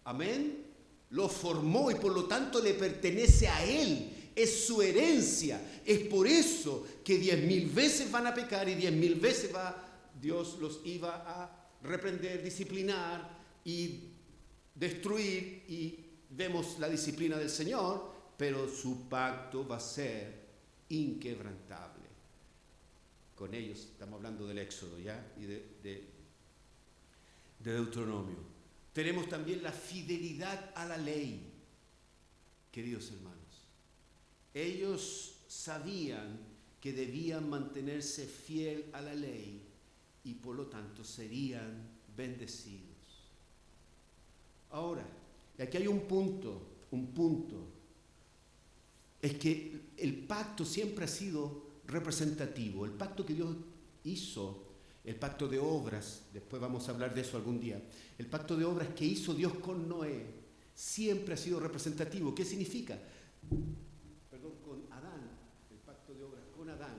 [SPEAKER 1] Amén. Lo formó y por lo tanto le pertenece a Él. Es su herencia. Es por eso que 10.000 veces van a pecar y 10.000 veces Dios los iba a reprender, disciplinar y destruir, y vemos la disciplina del Señor, pero su pacto va a ser inquebrantable. Con ellos estamos hablando del Éxodo, ¿ya? Y de Deuteronomio. Tenemos también la fidelidad a la ley, queridos hermanos. Ellos sabían que debían mantenerse fiel a la ley y por lo tanto serían bendecidos. Ahora, y aquí hay un punto, es que el pacto siempre ha sido representativo. El pacto que Dios hizo, el pacto de obras, después vamos a hablar de eso algún día, el pacto de obras que hizo Dios con Noé, siempre ha sido representativo. ¿Qué significa? Con Adán, el pacto de obras con Adán.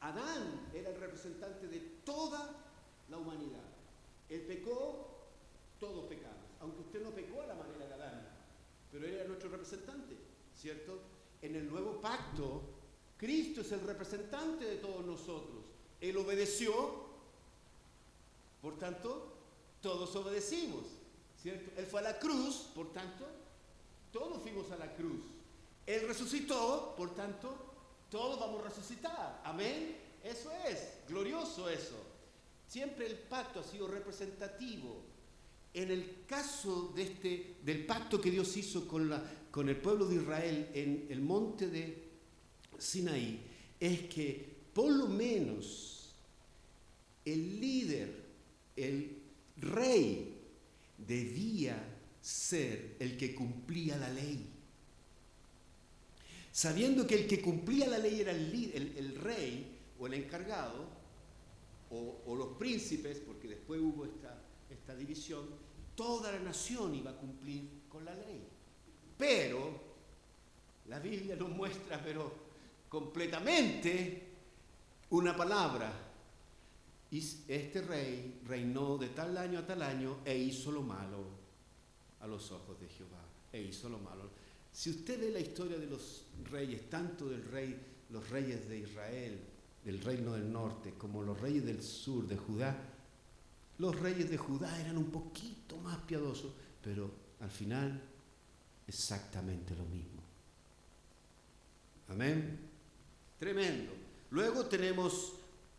[SPEAKER 1] Adán era el representante de toda la humanidad. Él pecó, todos pecamos. Aunque usted no pecó a la manera de Adán, pero él era nuestro representante, ¿cierto? En el nuevo pacto, Cristo es el representante de todos nosotros. Él obedeció, por tanto, todos obedecimos, ¿cierto? Él fue a la cruz, por tanto, todos fuimos a la cruz. Él resucitó, por tanto, todos vamos a resucitar. Amén. Eso es, glorioso eso. Siempre el pacto ha sido representativo. En el caso del pacto que Dios hizo con el pueblo de Israel en el monte de Sinaí, es que por lo menos el líder, el rey, debía ser el que cumplía la ley. Sabiendo que el que cumplía la ley era el rey o el encargado o los príncipes, porque después hubo esta división, toda la nación iba a cumplir con la ley. Pero la Biblia nos muestra, completamente una palabra. Y este rey reinó de tal año a tal año e hizo lo malo a los ojos de Jehová. E hizo lo malo. Si usted ve la historia de los reyes, tanto los reyes de Israel, del reino del norte, como los reyes del sur de Judá, los reyes de Judá eran un poquito más piadosos pero al final exactamente lo mismo. Amén. Tremendo. Luego tenemos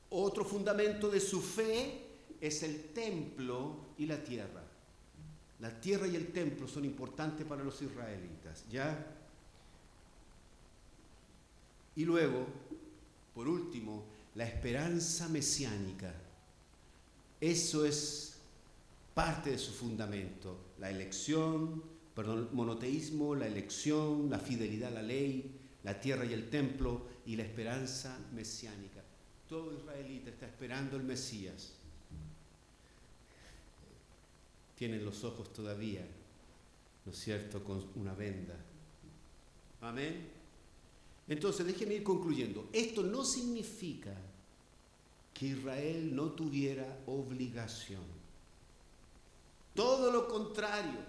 [SPEAKER 1] otro fundamento de su fe, es el templo y la tierra. La tierra y el templo son importantes para los israelitas, ¿ya? Y luego, por último, la esperanza mesiánica. Eso es parte de su fundamento. La elección, monoteísmo, la elección, la fidelidad a la ley, la tierra y el templo y la esperanza mesiánica. Todo israelita está esperando el Mesías. Tienen los ojos todavía, ¿no es cierto?, con una venda. Amén. Entonces, déjenme ir concluyendo. Esto no significa que Israel no tuviera obligación. Todo lo contrario,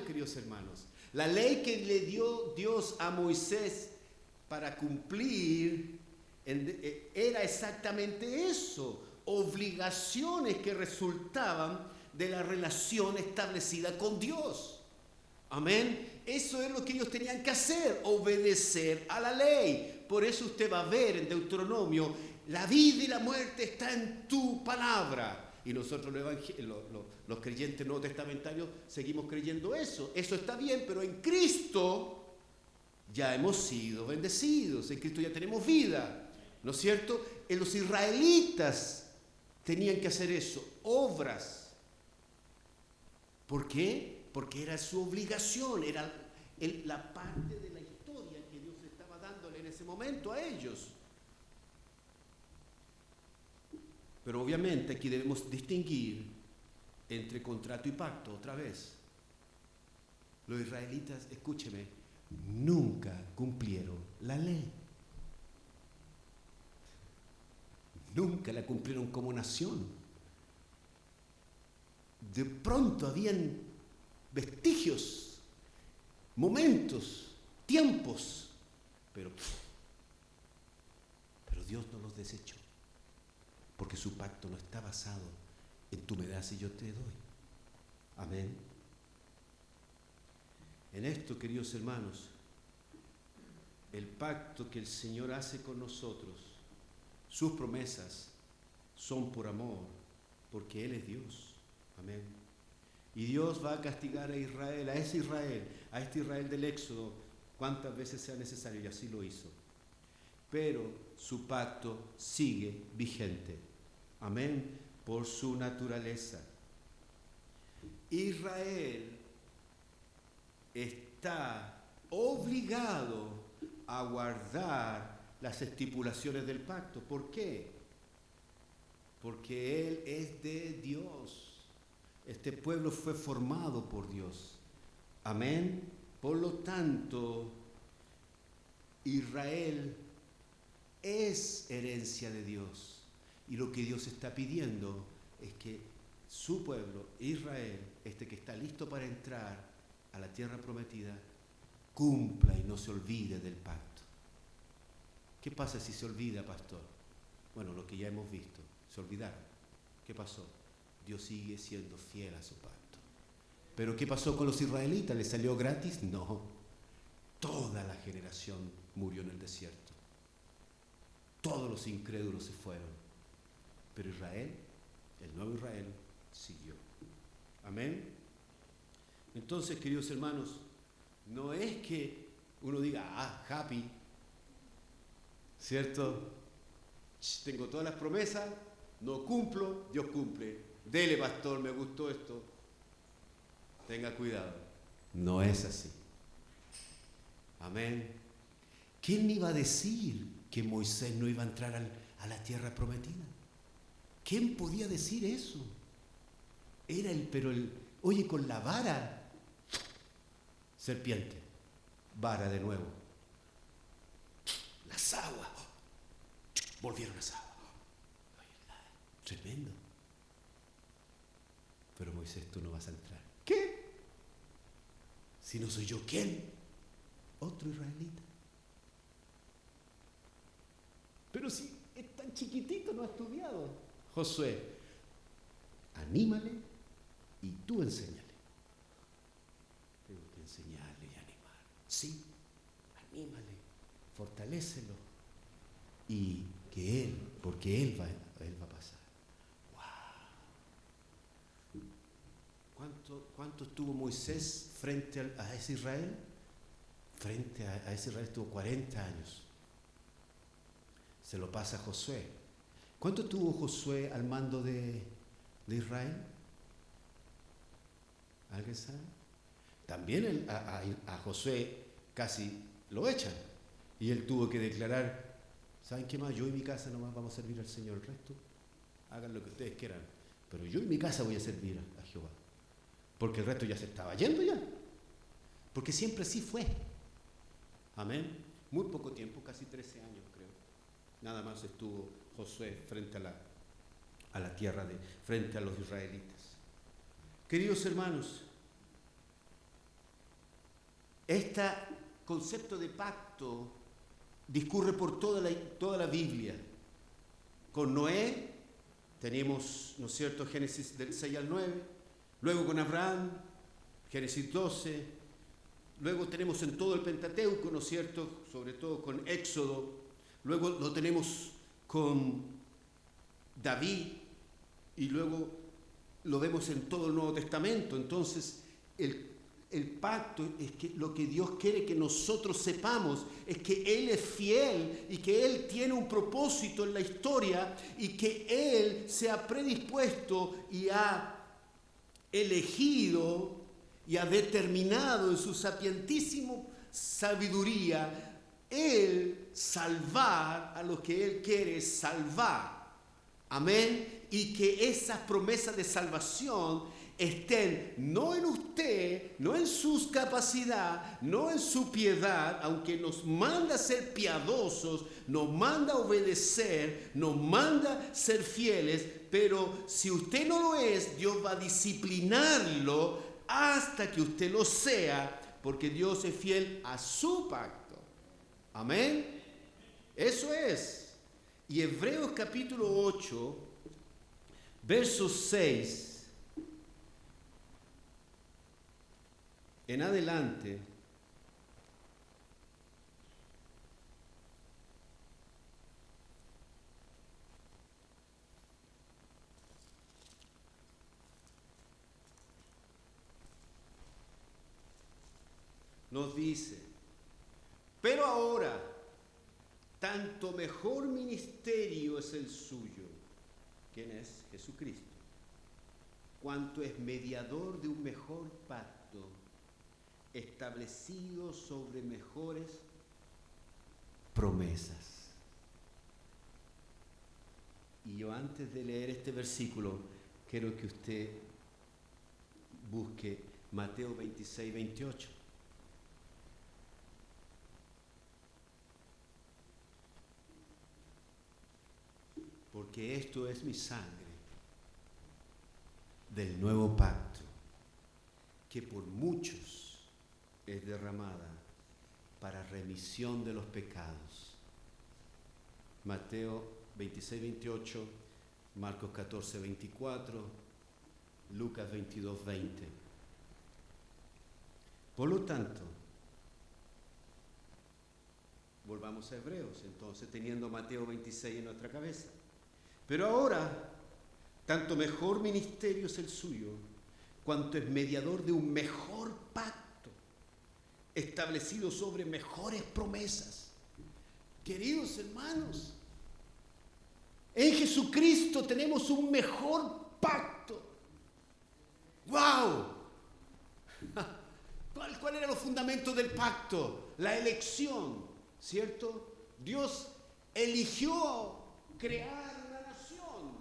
[SPEAKER 1] queridos hermanos. La ley que le dio Dios a Moisés para cumplir era exactamente eso, obligaciones que resultaban de la relación establecida con Dios. Amén. Eso es lo que ellos tenían que hacer, obedecer a la ley. Por eso usted va a ver en Deuteronomio, la vida y la muerte está en tu palabra. Y nosotros los creyentes nuevos testamentarios seguimos creyendo eso. Eso está bien, pero en Cristo ya hemos sido bendecidos. En Cristo ya tenemos vida, ¿no es cierto? Los israelitas tenían que hacer eso, obras. ¿Por qué? Porque era su obligación, era la parte de la historia que Dios estaba dándole en ese momento a ellos. Pero obviamente aquí debemos distinguir entre contrato y pacto otra vez. Los israelitas, escúcheme, nunca cumplieron la ley. Nunca la cumplieron como nación. De pronto habían vestigios, momentos, tiempos, pero Dios no los desechó, porque su pacto no está basado en tú me das y yo te doy. Amén. En esto, queridos hermanos, el pacto que el Señor hace con nosotros, sus promesas son por amor, porque Él es Dios. Amén. Y Dios va a castigar a Israel, a este Israel del Éxodo, cuantas veces sea necesario, y así lo hizo. Pero su pacto sigue vigente. Amén. Por su naturaleza. Israel está obligado a guardar las estipulaciones del pacto. ¿Por qué? Porque Él es de Dios. Este pueblo fue formado por Dios. Amén. Por lo tanto, Israel es herencia de Dios. Y lo que Dios está pidiendo es que su pueblo, Israel, que está listo para entrar a la tierra prometida, cumpla y no se olvide del pacto. ¿Qué pasa si se olvida, pastor? Bueno, lo que ya hemos visto, se olvidaron. ¿Qué pasó? Dios sigue siendo fiel a su pacto. ¿Pero qué pasó con los israelitas? ¿Les salió gratis? No. Toda la generación murió en el desierto. Todos los incrédulos se fueron. Pero Israel, el nuevo Israel, siguió. Amén. Entonces, queridos hermanos, no es que uno diga, happy, ¿cierto? Tengo todas las promesas, no cumplo, Dios cumple. Dele, pastor, me gustó esto. Tenga cuidado. No es así. Amén. ¿Quién iba a decir que Moisés no iba a entrar a la tierra prometida? ¿Quién podía decir eso? Oye, con la vara, serpiente, vara de nuevo. Las aguas, volvieron las aguas. Tremendo. Pero Moisés, tú no vas a entrar. ¿Qué? Si no soy yo, ¿quién? Otro israelita. Pero si es tan chiquitito, no ha estudiado. Josué, anímale y Tú enséñale. Tengo que enseñarle y animar. Sí, anímale, fortalécelo. Y que Él, porque Él va a pasar. ¡Wow! ¿Cuánto estuvo Moisés frente a ese Israel? Frente a ese Israel estuvo 40 años. Se lo pasa a Josué. ¿Cuánto tuvo Josué al mando de Israel? ¿Alguien sabe? También a Josué casi lo echan. Y él tuvo que declarar, ¿saben qué más? Yo y mi casa nomás vamos a servir al Señor. El resto, hagan lo que ustedes quieran. Pero yo y mi casa voy a servir a Jehová. Porque el resto ya se estaba yendo ya. Porque siempre así fue. Amén. Muy poco tiempo, casi 13 años creo. Nada más estuvo Josué frente a la tierra, frente a los israelitas. Queridos hermanos, este concepto de pacto discurre por toda la Biblia. Con Noé tenemos, ¿no es cierto?, Génesis del 6 al 9. Luego con Abraham, Génesis 12. Luego tenemos en todo el Pentateuco, ¿no es cierto?, sobre todo con Éxodo. Luego lo tenemos con David. Y luego lo vemos en todo el Nuevo Testamento. Entonces, el pacto es que lo que Dios quiere que nosotros sepamos es que Él es fiel y que Él tiene un propósito en la historia y que Él se ha predispuesto y ha elegido y ha determinado en su sapientísima sabiduría Él salvar a los que Él quiere salvar. Amén. Y que esas promesas de salvación estén no en usted, no en sus capacidades, no en su piedad, aunque nos manda a ser piadosos, nos manda a obedecer, nos manda a ser fieles, pero si usted no lo es, Dios va a disciplinarlo hasta que usted lo sea, porque Dios es fiel a su pacto. Amén. Eso es. Y Hebreos capítulo 8, verso 6 en adelante, nos dice, pero ahora, tanto mejor ministerio es el suyo. ¿Quién es? Jesucristo. Cuanto es mediador de un mejor pacto, establecido sobre mejores promesas. Y yo antes de leer este versículo, quiero que usted busque Mateo 26, 28. Porque esto es mi sangre del nuevo pacto, que por muchos es derramada para remisión de los pecados. Mateo 26, 28, Marcos 14, 24, Lucas 22, 20. Por lo tanto, volvamos a Hebreos, entonces, teniendo Mateo 26 en nuestra cabeza. Pero ahora, tanto mejor ministerio es el suyo, cuanto es mediador de un mejor pacto, establecido sobre mejores promesas. Queridos hermanos, en Jesucristo tenemos un mejor pacto. ¡Wow! ¿Cuál era los fundamentos del pacto? La elección, ¿cierto? Dios eligió crear una nación,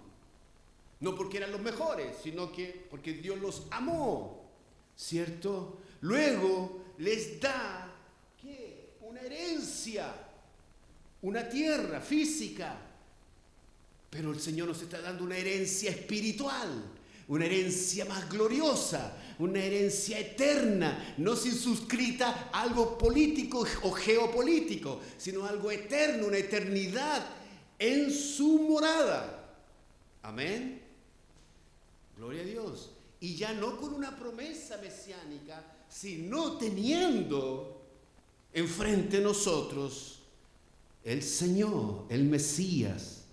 [SPEAKER 1] no porque eran los mejores, sino que porque Dios los amó, ¿cierto? Luego les da, ¿qué? Una herencia, una tierra física, pero el Señor nos está dando una herencia espiritual, una herencia más gloriosa, una herencia eterna, no circunscrita a algo político o geopolítico, sino algo eterno, una eternidad en su morada. Amén. Gloria a Dios. y ya no con una promesa mesiánica, sino teniendo enfrente de nosotros el Señor, el Mesías.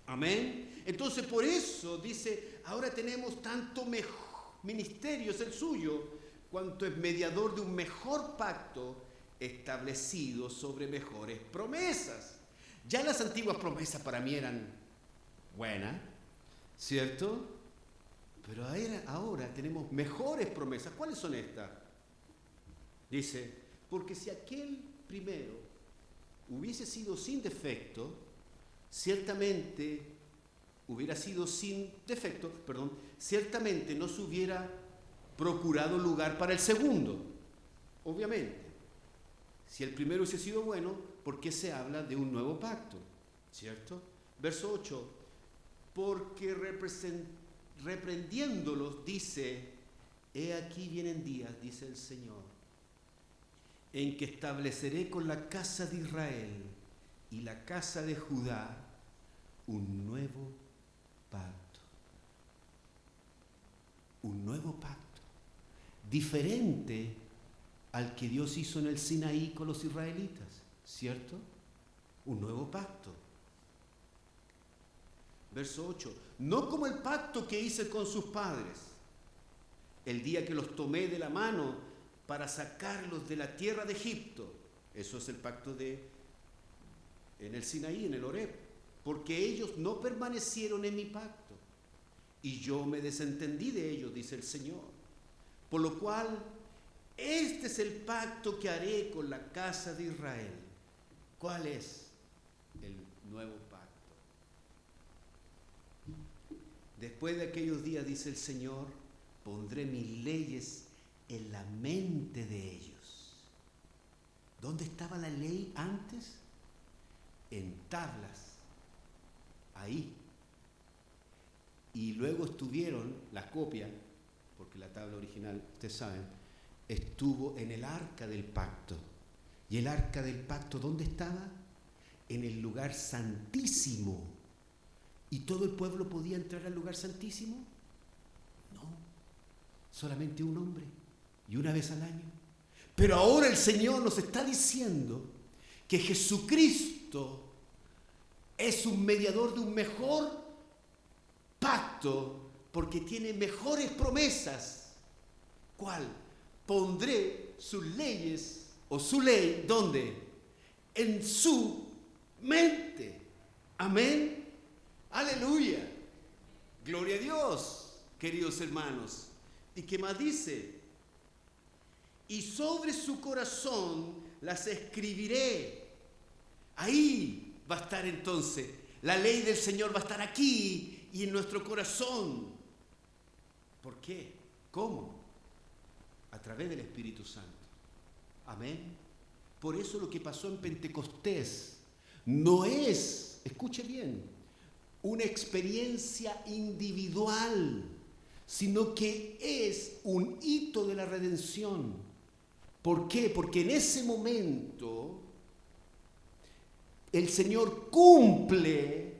[SPEAKER 1] Amén. Entonces por eso dice, ahora tenemos tanto ministerio, es el suyo, cuanto es mediador de un mejor pacto establecido sobre mejores promesas. Ya las antiguas promesas para mí eran buenas, ¿cierto? Pero ahora tenemos mejores promesas. ¿Cuáles son estas? Dice, porque si aquel primero hubiese sido sin defecto, ciertamente ciertamente no se hubiera procurado lugar para el segundo. Obviamente, si el primero hubiese sido bueno, ¿por qué se habla de un nuevo pacto? ¿Cierto? Verso 8, porque reprendiéndolos dice, he aquí vienen días, dice el Señor, en que estableceré con la casa de Israel y la casa de Judá un nuevo pacto. Un nuevo pacto, diferente al que Dios hizo en el Sinaí con los israelitas, ¿cierto? Un nuevo pacto. Verso 8, no como el pacto que hice con sus padres, el día que los tomé de la mano para sacarlos de la tierra de Egipto. Eso es el pacto en el Sinaí, en el Horeb, porque ellos no permanecieron en mi pacto, y yo me desentendí de ellos, dice el Señor. Por lo cual, este es el pacto que haré con la casa de Israel. ¿Cuál es el nuevo pacto? Después de aquellos días, dice el Señor, pondré mis leyes en la mente de ellos. ¿Dónde estaba la ley antes? En tablas, ahí. Y luego estuvieron, la copia, porque la tabla original, ustedes saben, estuvo en el arca del pacto. ¿Y el arca del pacto dónde estaba? En el lugar santísimo. ¿Y todo el pueblo podía entrar al lugar santísimo? No, solamente un hombre, y una vez al año. Pero ahora el Señor nos está diciendo que Jesucristo es un mediador de un mejor pacto, porque tiene mejores promesas. ¿Cuál? Pondré sus leyes, o su ley, ¿dónde? En su mente. Amén. Aleluya. Gloria a Dios, queridos hermanos. ¿Y qué más dice? Y sobre su corazón las escribiré. Ahí va a estar entonces. La ley del Señor va a estar aquí y en nuestro corazón. ¿Por qué? ¿Cómo? A través del Espíritu Santo. Amén. Por eso lo que pasó en Pentecostés no es, escuche bien, una experiencia individual, sino que es un hito de la redención. ¿Por qué? Porque en ese momento el Señor cumple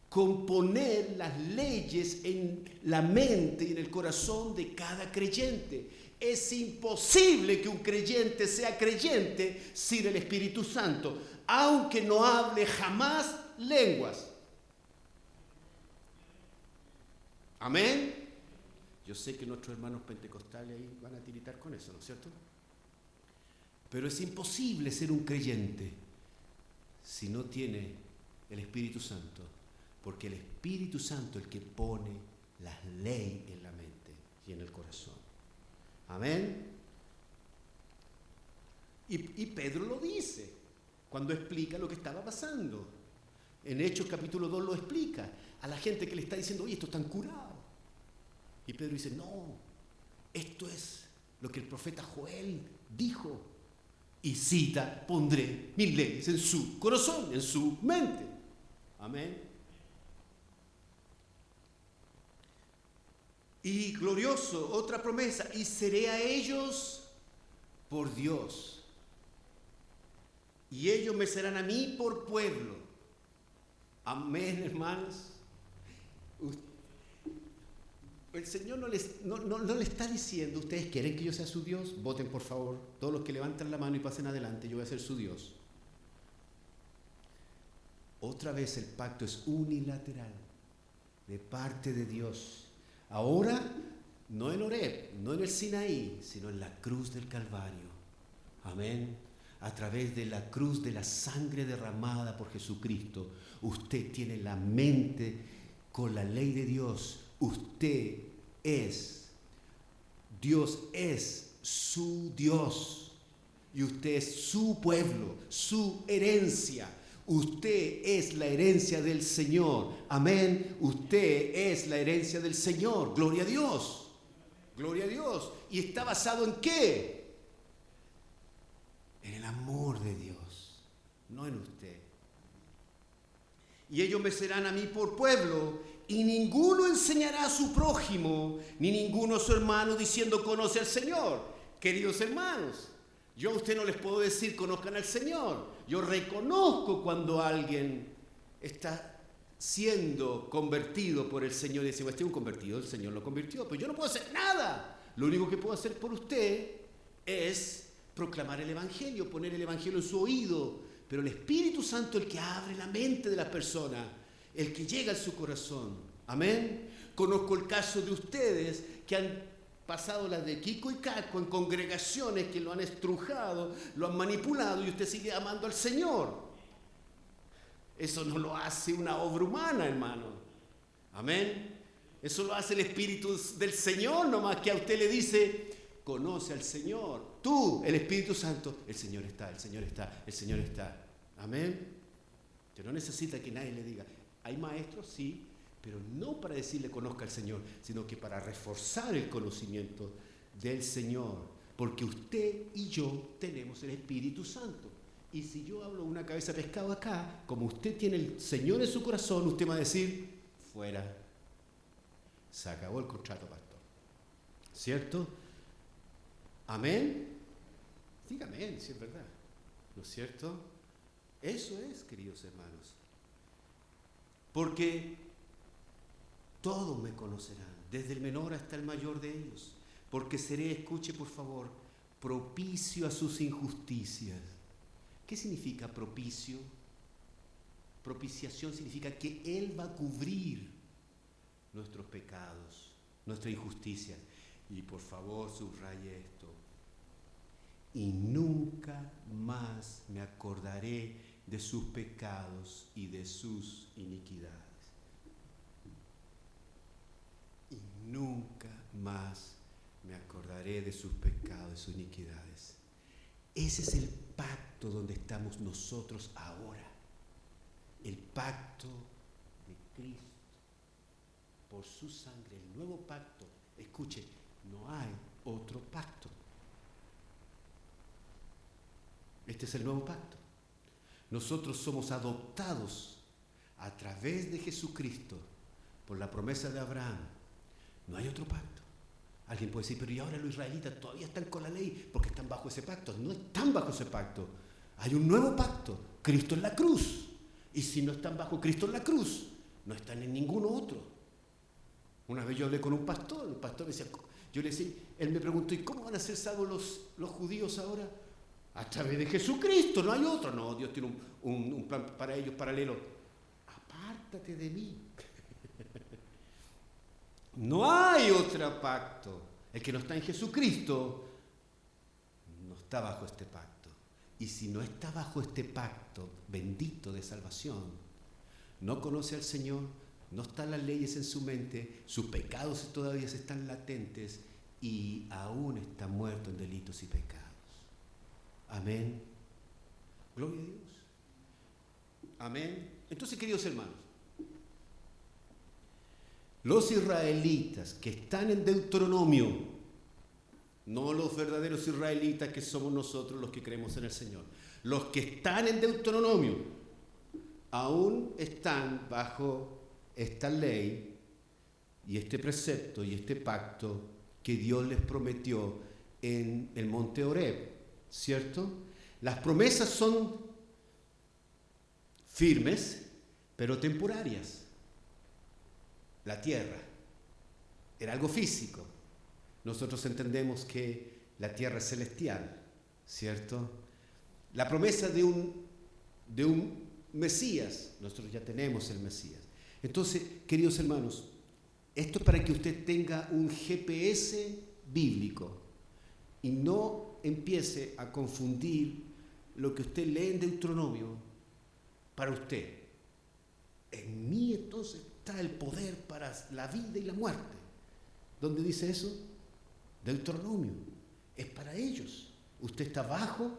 [SPEAKER 1] con poner las leyes en la mente y en el corazón de cada creyente. Es imposible que un creyente sea creyente sin el Espíritu Santo, aunque no hable jamás lenguas. Amén. Yo sé que nuestros hermanos pentecostales ahí van a tiritar con eso, ¿no es cierto? Pero es imposible ser un creyente si no tiene el Espíritu Santo, porque el Espíritu Santo es el que pone las leyes en la mente y en el corazón. Amén. Y Pedro lo dice cuando explica lo que estaba pasando. En Hechos capítulo 2 lo explica a la gente que le está diciendo, oye, estos están curados. Y Pedro dice, no, esto es lo que el profeta Joel dijo. Y cita, pondré mis leyes en su corazón, en su mente. Amén. Y glorioso, otra promesa, y seré a ellos por Dios. Y ellos me serán a mí por pueblo. Amén, hermanos. El Señor no le está diciendo, ustedes quieren que yo sea su Dios, voten por favor, todos los que levantan la mano y pasen adelante, yo voy a ser su Dios. Otra vez el pacto es unilateral, de parte de Dios. Ahora, no en Horeb, no en el Sinaí, sino en la cruz del Calvario. Amén. A través de la cruz de la sangre derramada por Jesucristo, usted tiene la mente con la ley de Dios. Dios es su Dios y usted es su pueblo, su herencia. Usted es la herencia del Señor. Amén. Usted es la herencia del Señor. Gloria a Dios. Gloria a Dios. ¿Y está basado en qué? En el amor de Dios, no en usted. Y ellos me serán a mí por pueblo, y ninguno enseñará a su prójimo, ni ninguno a su hermano, diciendo, conoce al Señor. Queridos hermanos, yo a usted no les puedo decir, conozcan al Señor. Yo reconozco cuando alguien está siendo convertido por el Señor, y dice, este es un convertido, el Señor lo convirtió, pero yo no puedo hacer nada. Lo único que puedo hacer por usted es proclamar el Evangelio, poner el Evangelio en su oído, pero el Espíritu Santo es el que abre la mente de las personas, el que llega a su corazón. Amén. Conozco el caso de ustedes que han pasado las de Kiko y Caco en congregaciones que lo han estrujado, lo han manipulado y usted sigue amando al Señor. Eso no lo hace una obra humana, hermano. Amén. Eso lo hace el Espíritu del Señor, nomás que a usted le dice, conoce al Señor. Tú, el Espíritu Santo, el Señor está, el Señor está, el Señor está. Amén. Usted no necesita que nadie le diga. Hay maestros, sí, pero no para decirle conozca al Señor, sino que para reforzar el conocimiento del Señor. Porque usted y yo tenemos el Espíritu Santo. Y si yo hablo una cabeza de pescado acá, como usted tiene el Señor en su corazón, usted va a decir, fuera. Se acabó el contrato, pastor. ¿Cierto? Amén. Diga amén, si es verdad. ¿No es cierto? Eso es, queridos hermanos. Porque todos me conocerán, desde el menor hasta el mayor de ellos. Porque seré, escuche por favor, propicio a sus injusticias. ¿Qué significa propicio? Propiciación significa que Él va a cubrir nuestros pecados, nuestra injusticia. Y por favor subraye esto. Y nunca más me acordaré de sus pecados y de sus iniquidades. Y nunca más me acordaré de sus pecados y sus iniquidades. Ese es el pacto donde estamos nosotros ahora. El pacto de Cristo. Por su sangre, el nuevo pacto. Escuche, no hay otro pacto. Este es el nuevo pacto. Nosotros somos adoptados a través de Jesucristo por la promesa de Abraham. No hay otro pacto. Alguien puede decir, pero ¿y ahora los israelitas todavía están con la ley porque están bajo ese pacto? No están bajo ese pacto. Hay un nuevo pacto, Cristo en la cruz. Y si no están bajo Cristo en la cruz, no están en ninguno otro. Una vez yo hablé con un pastor, el pastor me decía, yo le decía, él me preguntó, ¿y cómo van a ser salvos los judíos ahora? A través de Jesucristo, no hay otro. No, Dios tiene un plan para ellos paralelo. Apártate de mí. No hay otro pacto. El que no está en Jesucristo no está bajo este pacto. Y si no está bajo este pacto bendito de salvación, no conoce al Señor, no están las leyes en su mente, sus pecados todavía están latentes y aún está muerto en delitos y pecados. Amén. Gloria a Dios. Amén. Entonces, queridos hermanos, los israelitas que están en Deuteronomio, no los verdaderos israelitas que somos nosotros los que creemos en el Señor, los que están en Deuteronomio, aún están bajo esta ley y este precepto y este pacto que Dios les prometió en el monte Horeb, ¿cierto? Las promesas son firmes, pero temporarias. La tierra, era algo físico. Nosotros entendemos que la tierra es celestial, ¿cierto? La promesa de un Mesías, nosotros ya tenemos el Mesías. Entonces, queridos hermanos, esto es para que usted tenga un GPS bíblico y no empiece a confundir lo que usted lee en Deuteronomio para usted. En mí entonces está el poder para la vida y la muerte. ¿Dónde dice eso? Deuteronomio. Es para ellos. Usted está bajo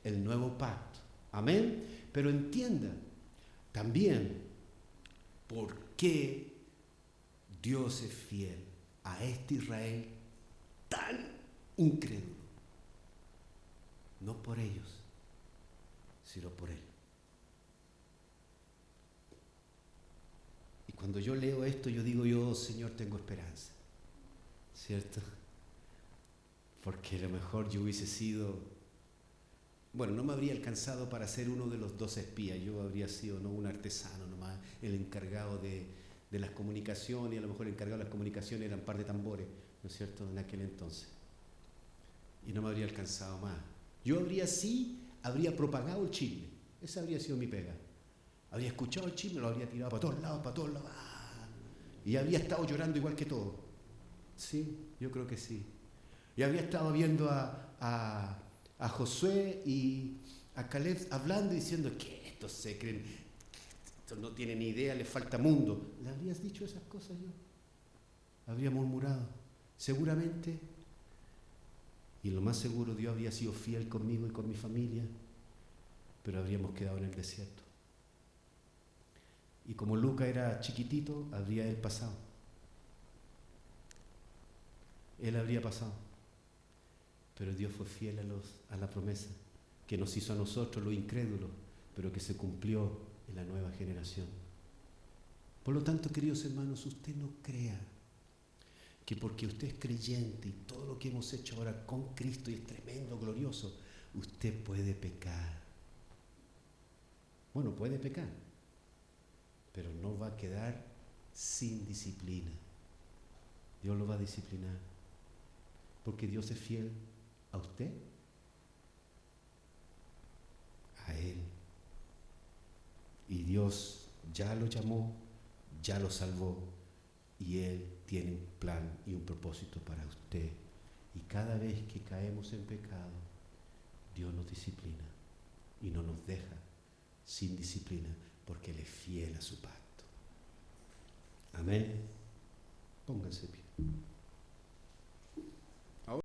[SPEAKER 1] el nuevo pacto. Amén. Pero entienda también por qué Dios es fiel a este Israel tan incrédulo. No por ellos, sino por Él. Y cuando yo leo esto, yo digo, yo, Señor, tengo esperanza. ¿Cierto? Porque a lo mejor yo hubiese sido, bueno, no me habría alcanzado para ser uno de los 12 espías. Yo habría sido no un artesano nomás, el encargado de las comunicaciones, y a lo mejor el encargado de las comunicaciones eran un par de tambores, ¿no es cierto?, en aquel entonces. Y no me habría alcanzado más. Yo habría propagado el chisme. Esa habría sido mi pega. Habría escuchado el chisme, lo habría tirado para todos lados, para todos lados. Y habría estado llorando igual que todo. Sí, yo creo que sí. Y habría estado viendo a Josué y a Caleb hablando y diciendo que estos se creen, estos no tienen ni idea, les falta mundo. ¿Le habrías dicho esas cosas yo? Habría murmurado. Seguramente, y lo más seguro, Dios habría sido fiel conmigo y con mi familia, pero habríamos quedado en el desierto. Y como Lucas era chiquitito, habría él pasado. Él habría pasado. Pero Dios fue fiel a la promesa que nos hizo a nosotros, los incrédulos, pero que se cumplió en la nueva generación. Por lo tanto, queridos hermanos, usted no crea que porque usted es creyente y todo lo que hemos hecho ahora con Cristo y es tremendo, glorioso, usted puede pecar. Bueno, puede pecar, pero no va a quedar sin disciplina. Dios lo va a disciplinar, porque Dios es fiel a usted, a Él. Y Dios ya lo llamó, ya lo salvó, y Él tiene un plan y un propósito para usted. Y cada vez que caemos en pecado, Dios nos disciplina y no nos deja sin disciplina, porque Él es fiel a su pacto. Amén. Pónganse pie.